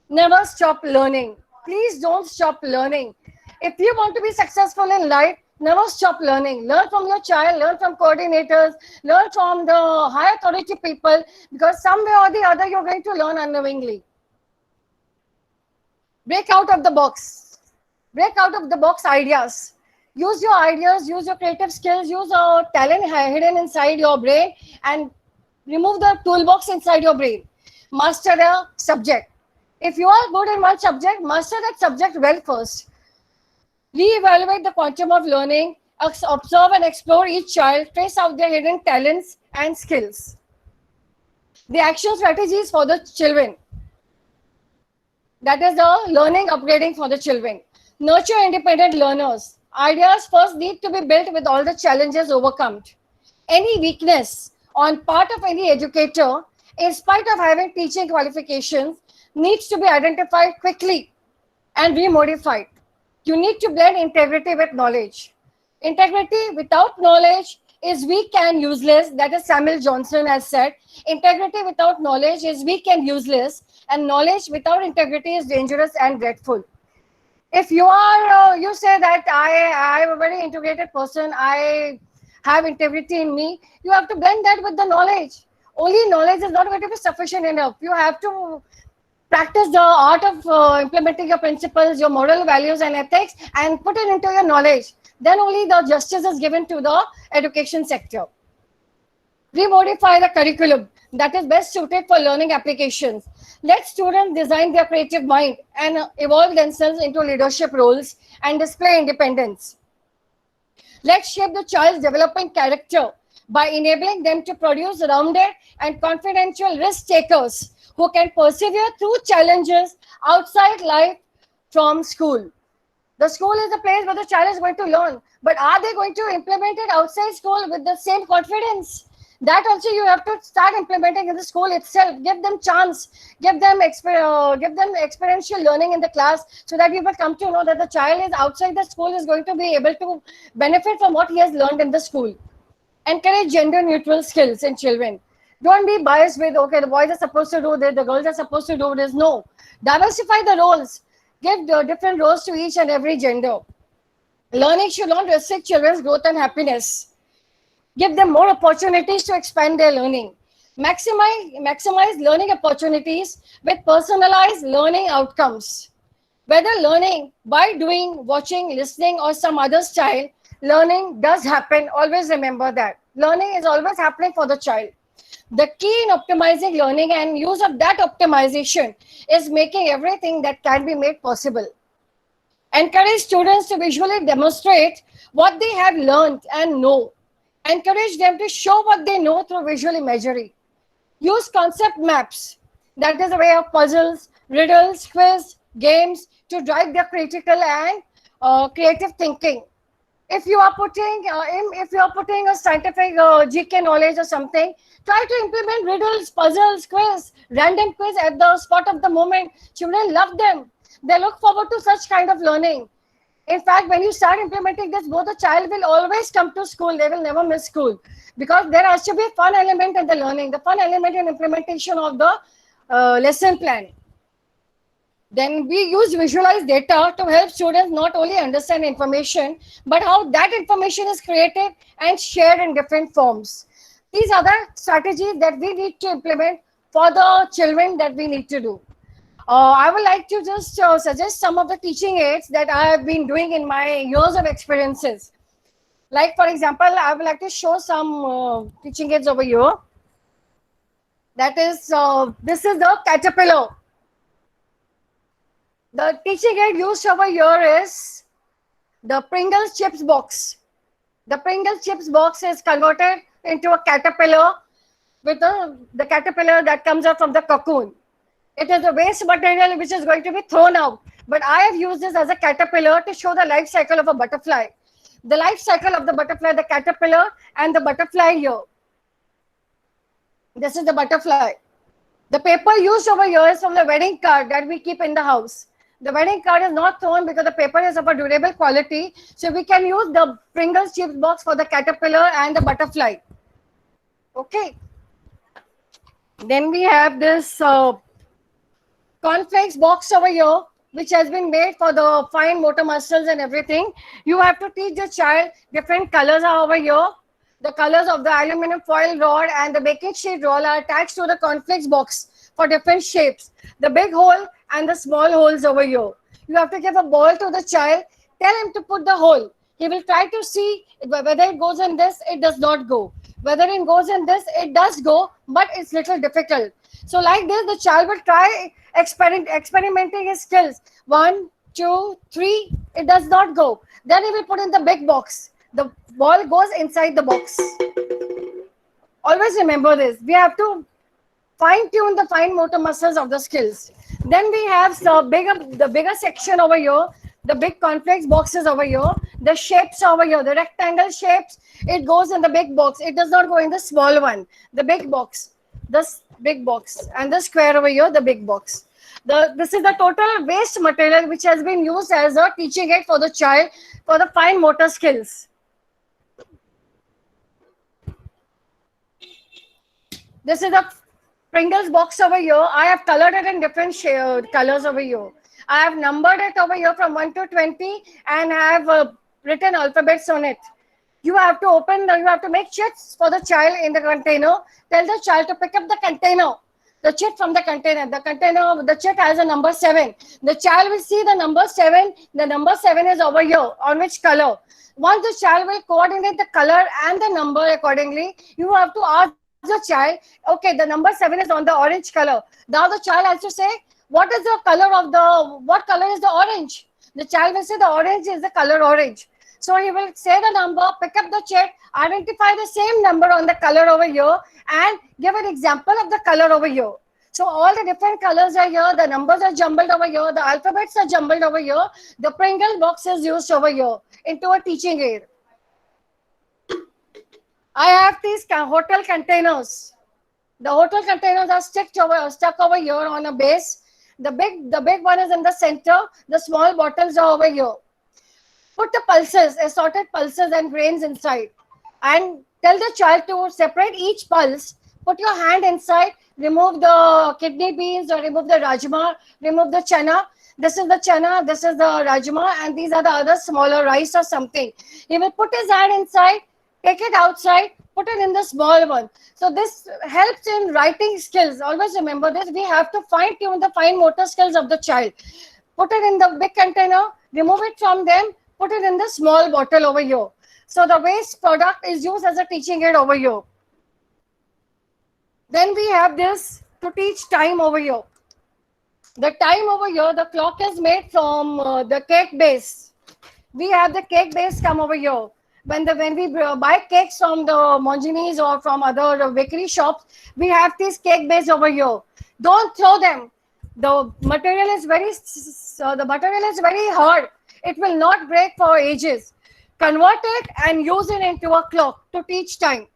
Never stop learning. Please don't stop learning. If you want to be successful in life, never stop learning. Learn from your child, learn from coordinators, learn from the high authority people, because somewhere or the other you're going to learn unknowingly. Break out of the box. Break out of the box ideas. Use your ideas, use your creative skills, use your talent hidden inside your brain, and remove the toolbox inside your brain. Master a subject. If you are good in one subject, master that subject well first. Re-evaluate the quantum of learning, observe and explore each child, trace out their hidden talents and skills. The action strategies for the children. That is the learning upgrading for the children. Nurture independent learners. Ideas first need to be built with all the challenges overcome. Any weakness on part of any educator, in spite of having teaching qualifications, needs to be identified quickly and remodified. You need to blend integrity with knowledge. Integrity without knowledge is weak and useless. That is Samuel Johnson has said. Integrity without knowledge is weak and useless, and knowledge without integrity is dangerous and dreadful. If you are, you say that I am a very integrated person, I have integrity in me, you have to blend that with the knowledge. Only knowledge is not going to be sufficient enough. You have to practice the art of implementing your principles, your moral values and ethics, and put it into your knowledge. Then only the justice is given to the education sector. Remodify the curriculum. that is best suited for learning applications. Let students design their creative mind and evolve themselves into leadership roles and display independence. Let's shape the child's developing character by enabling them to produce rounded and confidential risk takers who can persevere through challenges outside life from school. The school is the place where the child is going to learn, but are they going to implement it outside school with the same confidence? That also you have to start implementing in the school itself. Give them chance, give them experiential learning in the class, so that you will come to know that the child is outside the school is going to be able to benefit from what he has learned in the school. Encourage gender neutral skills in children. Don't be biased with, okay, the boys are supposed to do this, the girls are supposed to do this. No, diversify the roles. Give the different roles to each and every gender. Learning should not restrict children's growth and happiness. Give them more opportunities to expand their learning. Maximize learning opportunities with personalized learning outcomes. Whether learning by doing, watching, listening, or some other style, learning does happen. Always remember that. Learning is always happening for the child. The key in optimizing learning and use of that optimization is making everything that can be made possible. Encourage students to visually demonstrate what they have learned and know. Encourage them to show what they know through visual imagery. Use concept maps, that is a way of puzzles, riddles, quiz, games to drive their critical and creative thinking. If you are putting a scientific GK knowledge or something, try to implement riddles, puzzles, quiz, random quiz at the spot of the moment. Children love them. They look forward to such kind of learning. In fact, when you start implementing this, both the child will always come to school. They will never miss school, because there has to be a fun element in the learning, the fun element in implementation of the lesson plan. Then we use visualized data to help students not only understand information, but how that information is created and shared in different forms. These are the strategies that we need to implement for the children that we need to do. I would like to just suggest some of the teaching aids that I have been doing in my years of experiences. Like, for example, I would like to show some teaching aids over here. That is, this is the caterpillar. The teaching aid used over here is the Pringles chips box. The Pringles chips box is converted into a caterpillar with the caterpillar that comes out from the cocoon. It is a waste material which is going to be thrown out. But I have used this as a caterpillar to show the life cycle of a butterfly. The life cycle of the butterfly, the caterpillar and the butterfly here. This is the butterfly. The paper used over here is from the wedding card that we keep in the house. The wedding card is not thrown because the paper is of a durable quality. So we can use the Pringles chips box for the caterpillar and the butterfly. Okay. Then we have this cornflakes box over here, which has been made for the fine motor muscles and everything. You have to teach the child different colors are over here. The colors of the aluminum foil rod and the baking sheet roll are attached to the cornflakes box for different shapes. The big hole and the small holes over here. You have to give a ball to the child, tell him to put the hole. He will try to see whether it goes in this, it does not go. Whether it goes in this, it does go, but it's little difficult. So like this, the child will try experimenting his skills. 1, 2, 3, it does not go. Then he will put in the big box. The ball goes inside the box. Always remember this. We have to fine-tune the fine motor muscles of the skills. Then we have the bigger section over here, the big cornflakes boxes over here, the shapes over here, the rectangle shapes, it goes in the big box. It does not go in the small one. The big box, this big box, and the square over here, the big box. This is the total waste material which has been used as a teaching aid for the child for the fine motor skills. This is the Pringles box over here. I have colored it in different colors over here. I have numbered it over here from 1 to 20 and I have written alphabets on it. You have to you have to make chits for the child in the container. Tell the child to pick up the container, the chit from the container. The chit has a number 7. The child will see the number 7. The number 7 is over here. On which color? Once the child will coordinate the color and the number accordingly, you have to ask the child, okay, the number 7 is on the orange color. Now the child has to say, what is the color of what color is the orange? The child will say the orange is the color orange. So he will say the number, pick up the chit, identify the same number on the color over here, and give an example of the color over here. So all the different colors are here, the numbers are jumbled over here, the alphabets are jumbled over here, the Pringle box is used over here into a teaching aid. I have these hotel containers. The hotel containers are stuck over here on a base. The big one is in the center. The small bottles are over here. Put the pulses, assorted pulses and grains inside, and tell the child to separate each pulse. Put your hand inside, remove the kidney beans or remove the rajma, remove the chana. This is the chana, this is the rajma, and these are the other smaller rice or something. He will put his hand inside, take it outside, put it in the small one. So this helps in writing skills. Always remember this. We have to fine tune the fine motor skills of the child. Put it in the big container, remove it from them, put it in the small bottle over here. So the waste product is used as a teaching aid over here. Then we have this to teach time over here. The time over here, the clock is made from the cake base. We have the cake base come over here. When we buy cakes from the Monginis or from other bakery shops, we have these cake base over here. Don't throw them. The material is very hard. It will not break for ages. Convert it and use it into a clock to teach time.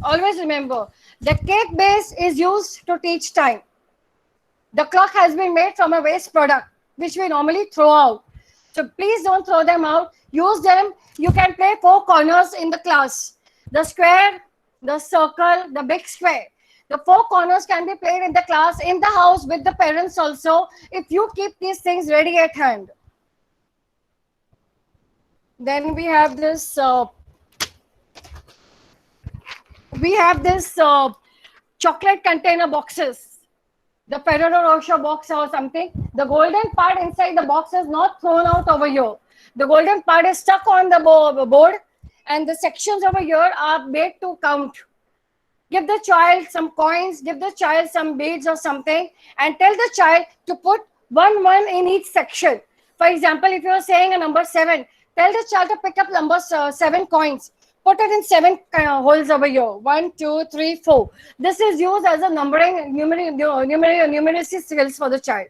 Always remember, the cake base is used to teach time. The clock has been made from a waste product, which we normally throw out. So please don't throw them out. Use them. You can play 4 corners in the class. The square, the circle, the big square. The 4 corners can be played in the class, in the house, with the parents also, if you keep these things ready at hand. Then we have this chocolate container boxes. The Ferrero Rocher box or something. The golden part inside the box is not thrown out over here. The golden part is stuck on the board, and the sections over here are made to count. Give the child some coins, give the child some beads or something, and tell the child to put 1 in each section. For example, if you are saying a number 7, tell the child to pick up number 7 coins. Put it in 7 holes over here. 1, 2, 3, 4. This is used as a numbering numeracy skills for the child.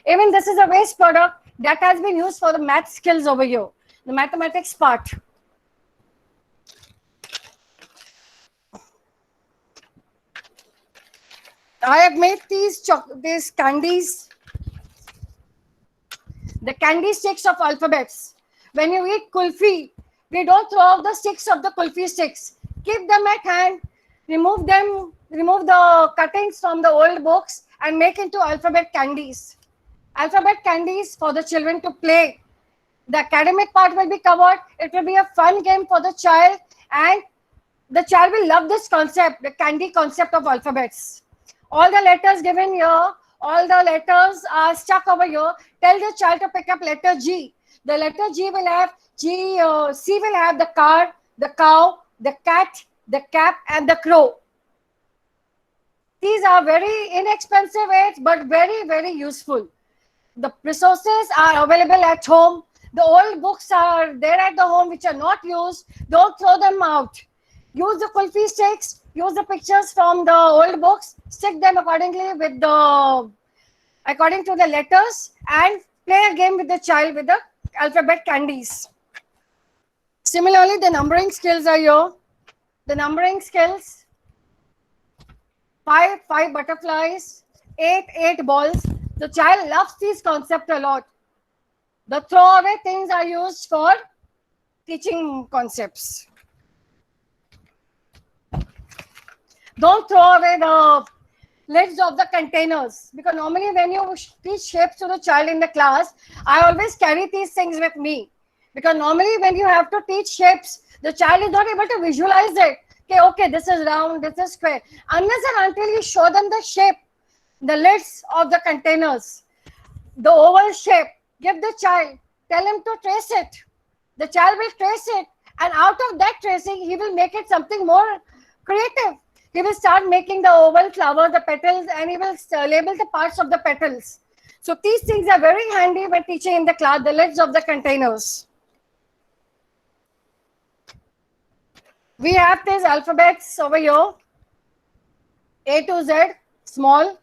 Even this is a waste product that has been used for the math skills over here, the mathematics part. I have made these candies, the candy sticks of alphabets. When you eat kulfi, we don't throw out the sticks of the kulfi sticks. Keep them at hand, remove the cuttings from the old books and make into alphabet candies. Alphabet candies for the children to play. The academic part will be covered. It will be a fun game for the child, and the child will love this concept, the candy concept of alphabets. All the letters given here, all the letters are stuck over here. Tell the child to pick up letter G. The letter G will have C will have the car, the cow, the cat, the cap, and the crow. These are very inexpensive aids, but very, very useful. The resources are available at home. The old books are there at the home which are not used. Don't throw them out. Use the kulfi sticks. Use the pictures from the old books. Stick them according to the letters, and play a game with the child with the alphabet candies. Similarly, the numbering skills are here. The numbering skills: 5 butterflies, 8 balls. The child loves these concepts a lot. The throwaway things are used for teaching concepts. Don't throw away the lids of the containers, because normally when you teach shapes to the child in the class, I always carry these things with me, because normally when you have to teach shapes, the child is not able to visualize it. Okay, this is round, this is square. Unless and until you show them the shape, the lids of the containers, the oval shape, give the child, tell him to trace it. The child will trace it, and out of that tracing, he will make it something more Creative. He will start making the oval flowers, the petals, and he will label the parts of the petals. So these things are very handy when teaching in the class, the lids of the containers. We have these alphabets over here, A to Z, small.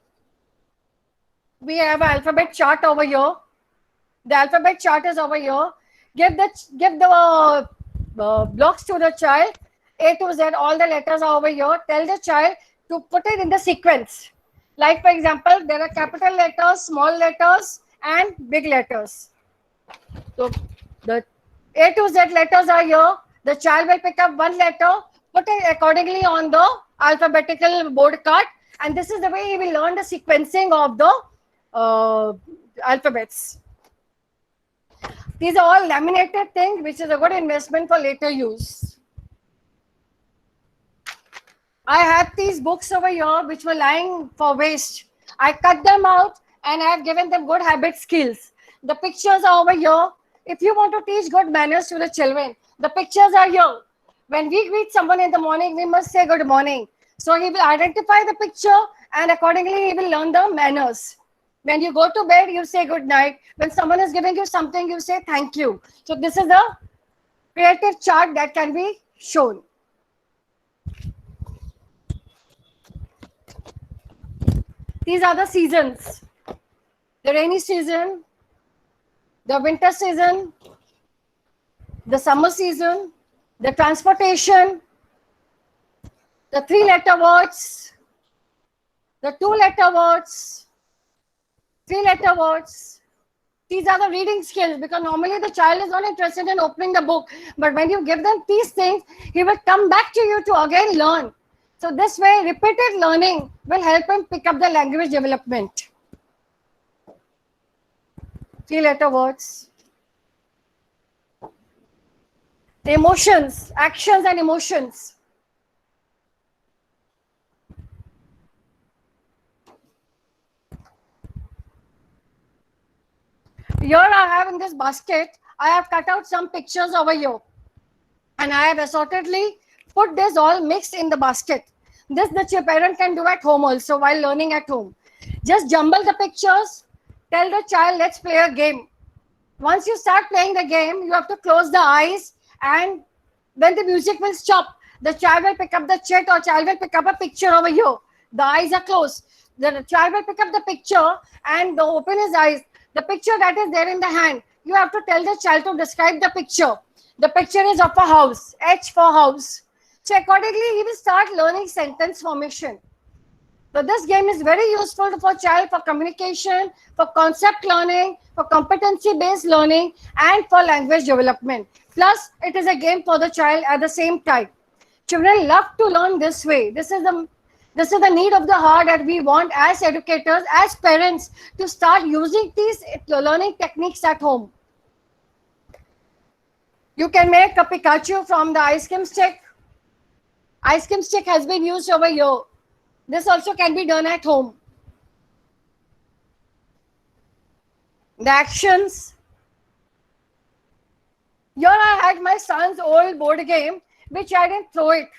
We have an alphabet chart over here. The alphabet chart is over here. Give the blocks to the child. A to Z, all the letters are over here. Tell the child to put it in the sequence. Like for example, there are capital letters, small letters, and big letters. So the A to Z letters are here. The child will pick up one letter, put it accordingly on the alphabetical board card, and this is the way he will learn the sequencing of the alphabets. These are all laminated things, which is a good investment for later use. I have these books over here which were lying for waste. I cut them out and I have given them good habit skills. The pictures are over here. If you want to teach good manners to the children, the pictures are here. When we greet someone in the morning, we must say good morning. So he will identify the picture and accordingly he will learn the manners. When you go to bed, you say good night. When someone is giving you something, you say thank you. So this is a creative chart that can be shown. These are the seasons. The rainy season, the winter season, the summer season, the transportation, the 3-letter words, the 2-letter words, 3-letter words. These are the reading skills, because normally the child is not interested in opening the book. But when you give them these things, he will come back to you to again learn. So this way, repeated learning will help him pick up the language development. 3-letter words. Emotions, actions and emotions. Here I have in this basket, I have cut out some pictures over here. And I have assortedly put this all mixed in the basket. This the parent can do at home also while learning at home. Just jumble the pictures, tell the child, let's play a game. Once you start playing the game, you have to close the eyes, and when the music will stop, the child will pick up the chit or child will pick up a picture over here. The eyes are closed. The child will pick up the picture and open his eyes. The picture that is there in the hand, you have to tell the child to describe the picture. The picture is of a house, H for house. So accordingly, he will start learning sentence formation. So this game is very useful for child for communication, for concept learning, for competency-based learning, and for language development. Plus, it is a game for the child at the same time. Children love to learn this way. This is the need of the hour that we want as educators, as parents, to start using these learning techniques at home. You can make a Pikachu from the ice cream stick. Ice cream stick has been used over here. This also can be done at home. The actions. Here I had my son's old board game, which I didn't throw it.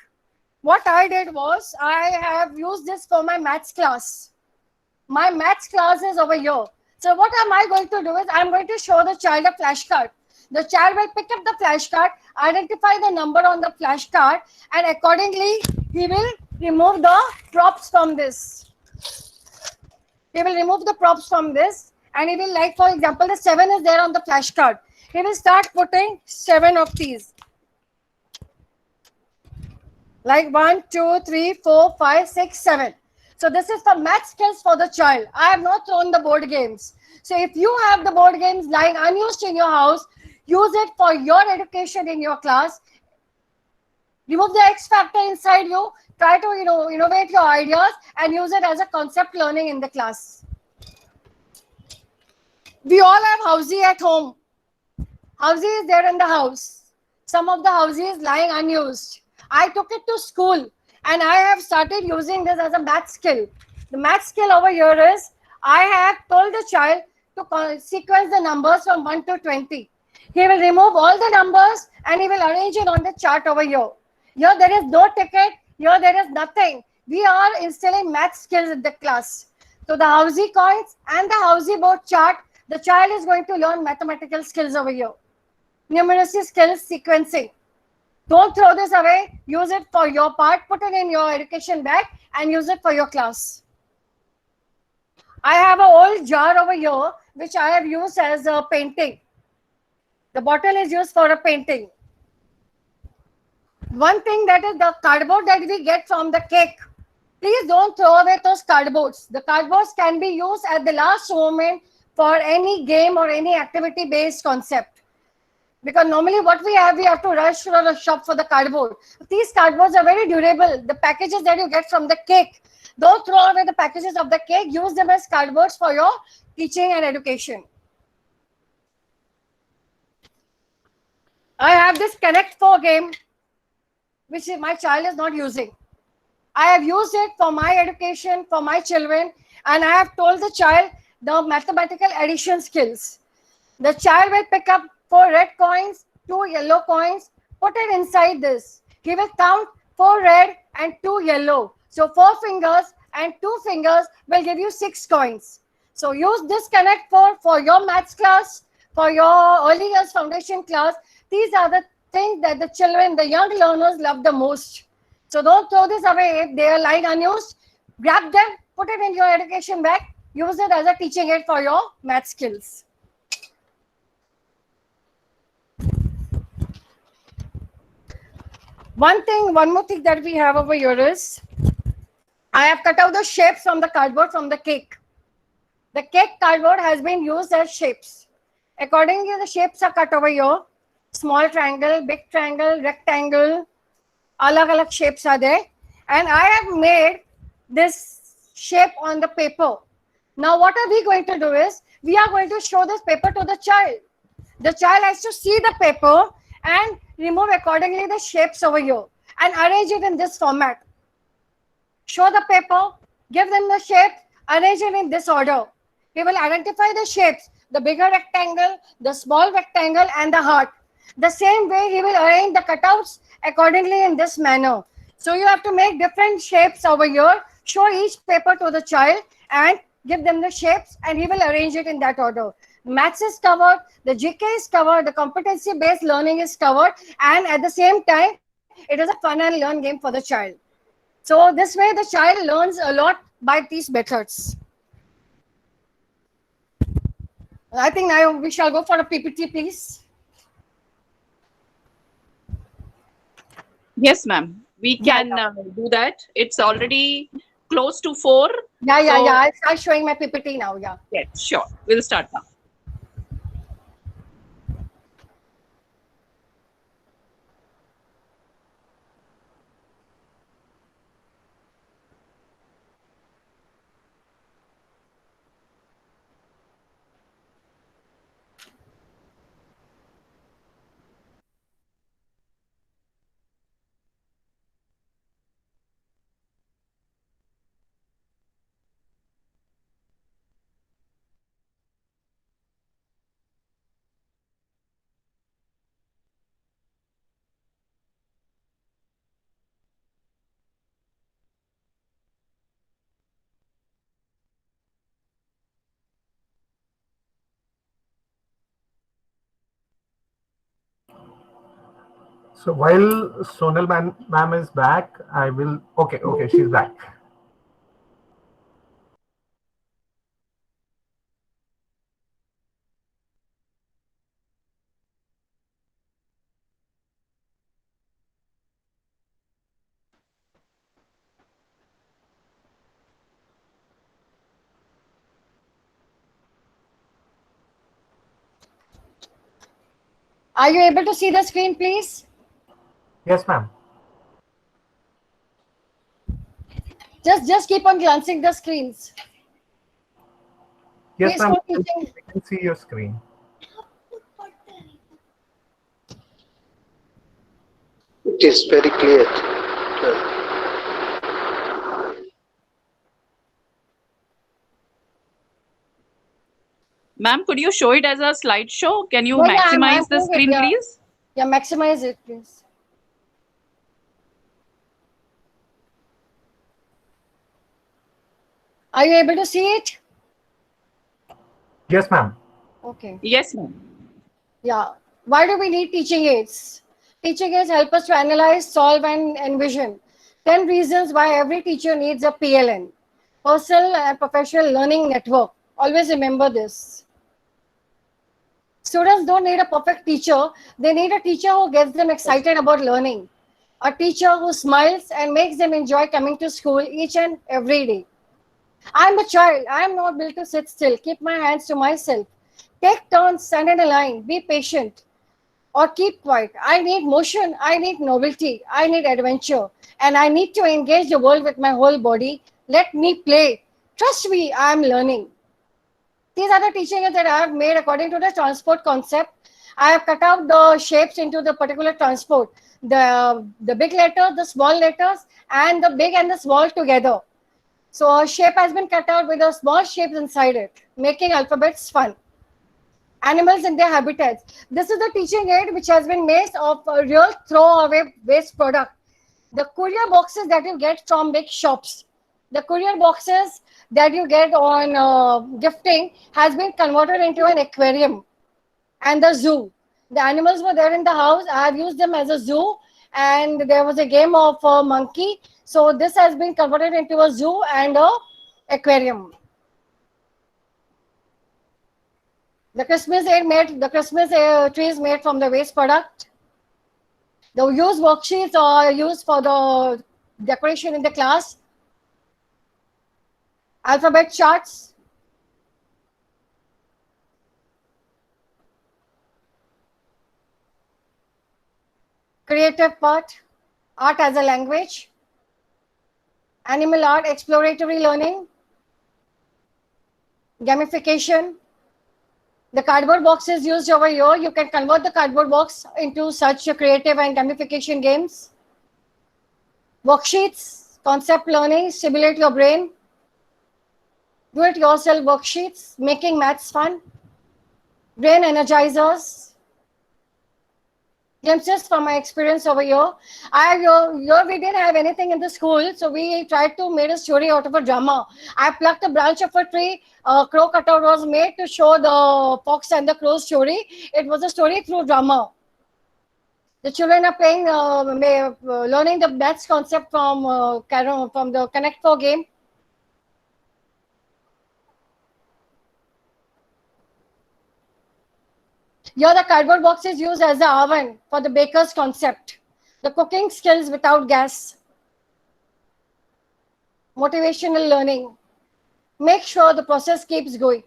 What I did was, I have used this for my maths class. My maths class is over here. So what am I going to do is, I'm going to show the child a flashcard. The child will pick up the flashcard, identify the number on the flashcard, and accordingly, he will remove the props from this. He will remove the props from this, and he will, like for example, the 7 is there on the flashcard. He will start putting 7 of these. Like 1, 2, 3, 4, 5, 6, 7. So this is for math skills for the child. I have not thrown the board games. So if you have the board games lying unused in your house, use it for your education in your class. Remove the X factor inside you. Try to innovate your ideas and use it as a concept learning in the class. We all have Housey at home. Housey is there in the house. Some of the Housey is lying unused. I took it to school and I have started using this as a math skill. The math skill over here is, I have told the child to sequence the numbers from 1 to 20. He will remove all the numbers and he will arrange it on the chart over here. Here there is no ticket. Here there is nothing. We are instilling math skills in the class. So the Housey coins and the Housey board chart, the child is going to learn mathematical skills over here. Numeracy skills, sequencing. Don't throw this away. Use it for your part. Put it in your education bag and use it for your class. I have an old jar over here which I have used as a painting. The bottle is used for a painting. One thing, that is the cardboard that we get from the cake. Please don't throw away those cardboards. The cardboards can be used at the last moment for any game or any activity based concept. Because normally what we have to rush to the shop for the cardboard. These cardboards are very durable. The packages that you get from the cake, don't throw away the packages of the cake. Use them as cardboards for your teaching and education. I have this Connect 4 game, which my child is not using. I have used it for my education, for my children, and I have told the child the mathematical addition skills. The child will pick up 4 red coins, 2 yellow coins, put it inside this. He will count 4 red and 2 yellow. So 4 fingers and 2 fingers will give you 6 coins. So use this Connect 4 for your maths class, for your early years foundation class. These are the things that the children, the young learners love the most. So don't throw this away if they are lying unused. Grab them, put it in your education bag, use it as a teaching aid for your math skills. One more thing that we have over here is, I have cut out the shapes from the cardboard from the cake. The cake cardboard has been used as shapes. Accordingly, the shapes are cut over here. Small triangle, big triangle, rectangle, alag shapes are there. And I have made this shape on the paper. Now what are we going to do is, we are going to show this paper to the child. The child has to see the paper and remove accordingly the shapes over here and arrange it in this format. Show the paper, give them the shape, arrange it in this order. We will identify the shapes, the bigger rectangle, the small rectangle, and the heart. The same way he will arrange the cutouts accordingly in this manner. So you have to make different shapes over here, show each paper to the child and give them the shapes, and he will arrange it in that order. Maths is covered, the GK is covered, the competency-based learning is covered, and at the same time, it is a fun and learn game for the child. So this way, the child learns a lot by these methods. I think now we shall go for a PPT, please. Yes, ma'am. We can do that. It's already close to 4. Yeah. I'll start showing my PPT now. Yeah. Yes, sure. We'll start now. So while Sonal ma'am is back, I will. Okay, she's back. Are you able to see the screen, please? Yes, ma'am. Just keep on glancing the screens. Yes, ma'am. I Teaching. can see your screen. It is very clear. Ma'am, could you show it as a slideshow? Can you Yeah, maximize the I'm screen, yeah. please? Yeah, maximize it, please. Are you able to see it? Yes, ma'am. Okay. Yes, ma'am. Yeah. Why do we need teaching aids? Teaching aids help us to analyze, solve, and envision. 10 reasons why every teacher needs a PLN, personal and professional learning network. Always remember this. Students don't need a perfect teacher. They need a teacher who gets them excited about learning. A teacher who smiles and makes them enjoy coming to school each and every day. I'm a child. I'm not built to sit still. Keep my hands to myself. Take turns, stand in a line. Be patient or keep quiet. I need motion. I need novelty. I need adventure. And I need to engage the world with my whole body. Let me play. Trust me, I'm learning. These are the teachings that I have made according to the transport concept. I have cut out the shapes into the particular transport. The big letters, the small letters, and the big and the small together. So a shape has been cut out with the small shapes inside it, making alphabets fun. Animals in their habitats. This is the teaching aid which has been made of a real throwaway waste product. The courier boxes that you get from big shops, the courier boxes that you get on gifting has been converted into an aquarium and the zoo. The animals were there in the house. I have used them as a zoo, and there was a game of a monkey. So this has been converted into a zoo and a aquarium. The Christmas tree is made from the waste product. The used worksheets are used for the decoration in the class. Alphabet charts. Creative part, art as a language. Animal art, exploratory learning. Gamification. The cardboard boxes used over here, you can convert the cardboard box into such creative and gamification games. Worksheets, concept learning, stimulate your brain. Do-it-yourself worksheets, making maths fun. Brain energizers. Glimpses from my experience over here. Here we didn't have anything in the school, so we tried to make a story out of a drama. I plucked a branch of a tree. A crow cutout was made to show the fox and the crow story. It was a story through drama. The children are playing, learning the maths concept from the Connect 4 game. Here the cardboard box is used as the oven for the baker's concept. The cooking skills without gas. Motivational learning. Make sure the process keeps going.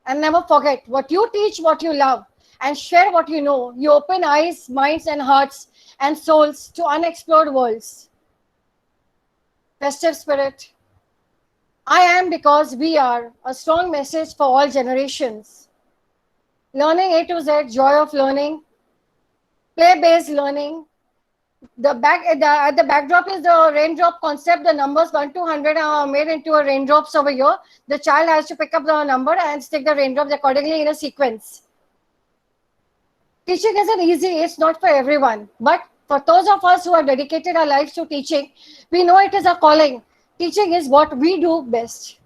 And never forget, what you teach, what you love, and share what you know. You open eyes, minds, and hearts and souls to unexplored worlds. Festive spirit. I am because we are, a strong message for all generations. Learning A to Z, joy of learning, play-based learning. At the backdrop is the raindrop concept. The numbers 1 to 100 are made into a raindrops over here. The child has to pick up the number and stick the raindrops accordingly in a sequence. Teaching isn't easy. It's not for everyone. But for those of us who have dedicated our lives to teaching, we know it is a calling. Teaching is what we do best.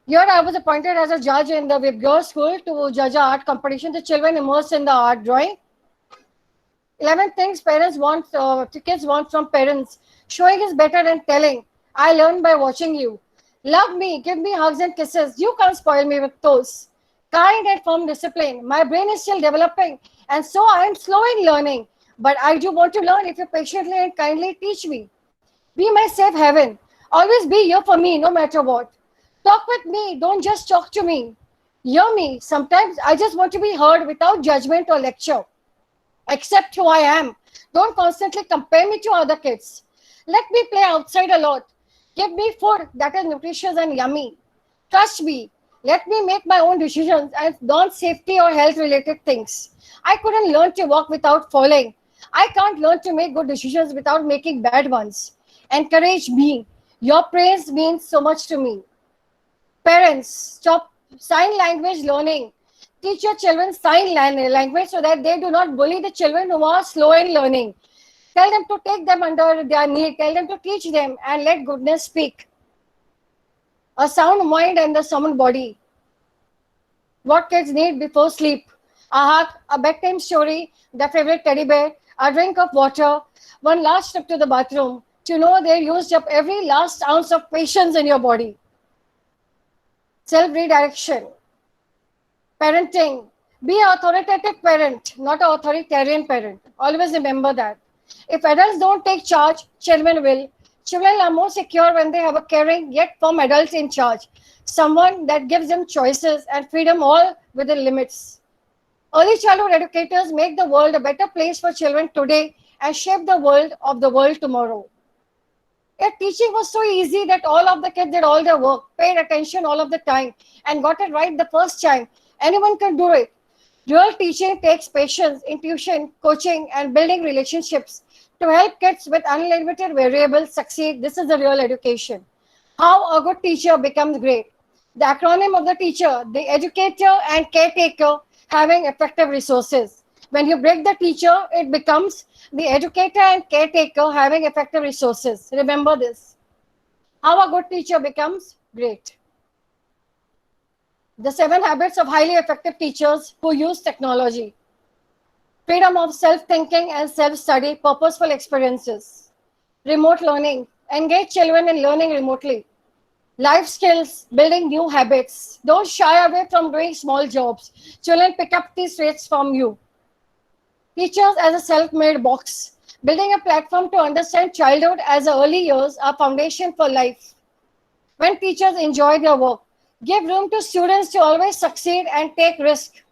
Here I was appointed as a judge in the Vibgyor school to judge our art competition. The children immersed in the art drawing. 11 things kids want from parents. Showing is better than telling. I learned by watching you. Love me, give me hugs and kisses. You can't spoil me with those. Kind and firm discipline. My brain is still developing, and so I am slow in learning. But I do want to learn if you patiently and kindly teach me. Be my safe haven. Always be here for me, no matter what. Talk with me, don't just talk to me. Hear me. Sometimes I just want to be heard without judgment or lecture. Accept who I am. Don't constantly compare me to other kids. Let me play outside a lot. Give me food that is nutritious and yummy. Trust me. Let me make my own decisions and not safety or health related things. I couldn't learn to walk without falling. I can't learn to make good decisions without making bad ones. Encourage me. Your praise means so much to me. Parents, stop sign language learning. Teach your children sign language so that they do not bully the children who are slow in learning. Tell them to take them under their knee. Tell them to teach them and let goodness speak. A sound mind and a sound body. What kids need before sleep. A hug, a bedtime story, their favorite teddy bear, a drink of water, one last trip to the bathroom to know they used up every last ounce of patience in your body. Self-redirection. Parenting. Be an authoritative parent, not an authoritarian parent. Always remember that. If adults don't take charge, children will. Children are more secure when they have a caring yet firm adult in charge. Someone that gives them choices and freedom all within limits. Early childhood educators make the world a better place for children today and shape the world tomorrow. If teaching was so easy that all of the kids did all their work, paid attention all of the time, and got it right the first time, anyone can do it. Real teaching takes patience, intuition, coaching, and building relationships to help kids with unlimited variables succeed. This is the real education. How a good teacher becomes great. The acronym of the teacher, the educator and caretaker having effective resources. When you break the teacher, it becomes the educator and caretaker having effective resources. Remember this. How a good teacher becomes great. The 7 habits of highly effective teachers who use technology. Freedom of self-thinking and self-study, purposeful experiences. Remote learning. Engage children in learning remotely. Life skills, building new habits. Don't shy away from doing small jobs. Children pick up these traits from you. Teachers as a self-made box. Building a platform to understand childhood as early years, a foundation for life. When teachers enjoy their work, give room to students to always succeed and take risk.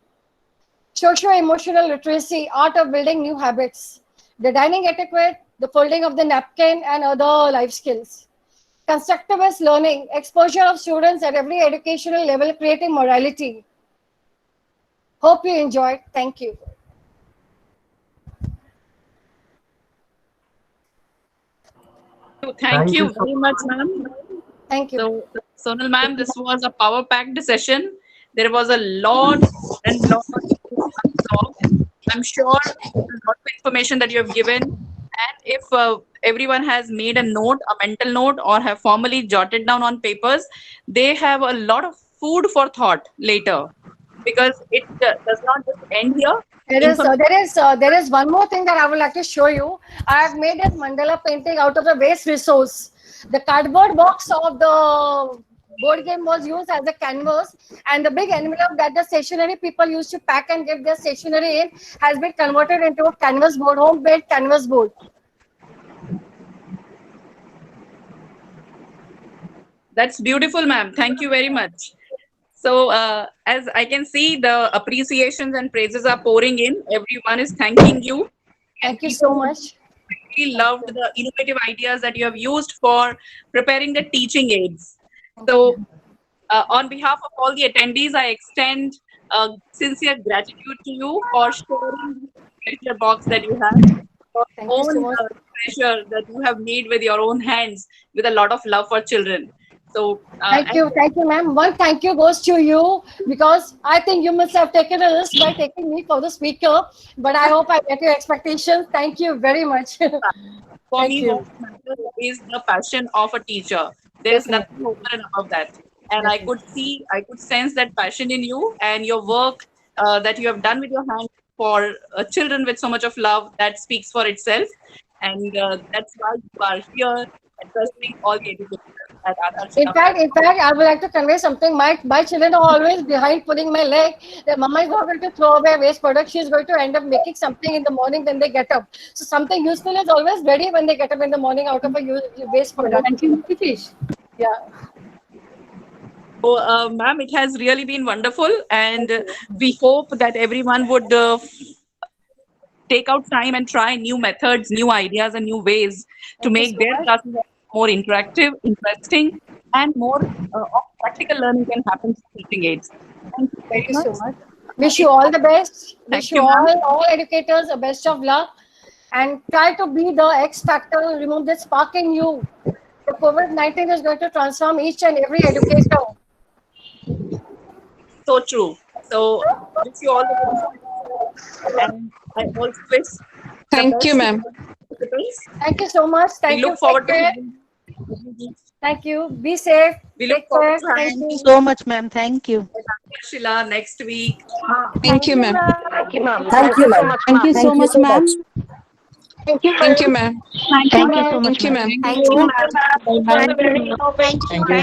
Socio-emotional literacy, art of building new habits. The dining etiquette, the folding of the napkin, and other life skills. Constructivist learning, exposure of students at every educational level, creating morality. Hope you enjoyed. Thank you. Thank you so very much, ma'am. Thank you. So, Sonal ma'am, this was a power-packed session. There was a lot and lot to absorb. I'm sure a lot of information that you have given. And if everyone has made a note, a mental note, or have formally jotted down on papers, they have a lot of food for thought later, because it does not just end here. There is one more thing that I would like to show you. I have made this mandala painting out of the waste resource. The cardboard box of the board game was used as a canvas, and the big envelope that the stationery people used to pack and give their stationery in has been converted into a canvas board, home-made canvas board. That's beautiful, ma'am. Thank you very much. So, as I can see, the appreciations and praises are pouring in. Everyone is thanking you. Thank you so much. Really loved the innovative ideas that you have used for preparing the teaching aids. So, on behalf of all the attendees, I extend sincere gratitude to you for sharing the treasure box that you have, for Thank you so much. treasure that you have made with your own hands, with a lot of love for children. So, thank you, ma'am. One thank you goes to you, because I think you must have taken a risk by taking me for the speaker, but I hope I met your expectations. Thank you very much. For me, what matters is the passion of a teacher. There is nothing over and above that. And I could sense that passion in you, and your work that you have done with your hands for children with so much of love, that speaks for itself. And that's why you are here addressing all the educators. In fact, I would like to convey something. My children are always behind pulling my leg. Their mama is not going to throw away waste product. She is going to end up making something in the morning when they get up. So something useful is always ready when they get up in the morning out of a waste product. Thank you, Fish. Yeah. So, ma'am, it has really been wonderful, and we hope that everyone would take out time and try new methods, new ideas, and new ways to make their classes more interactive, interesting, and more of practical learning can happen through teaching aids. Thank you so much. Wish you all the best. Wish you all educators the best of luck, and try to be the X factor, remove the spark in you. The COVID-19 is going to transform each and every educator. So true. So, wish you all the best. And I also wish Thank you, ma'am. principals. Thank you so much. Thank We you. look forward to Take care. having you. Thank you. Be safe. We look Take forward care. to Thank having you. So much, ma'am. Thank you. Sheila next week. Thank you, ma'am. Thank you, ma'am. Thank you, ma'am. Thank you so much, ma'am. Thank you, Thank you, ma'am. Thank you so much, Thank you, ma'am. ma'am. Thank you, ma'am. Bye. Thank you.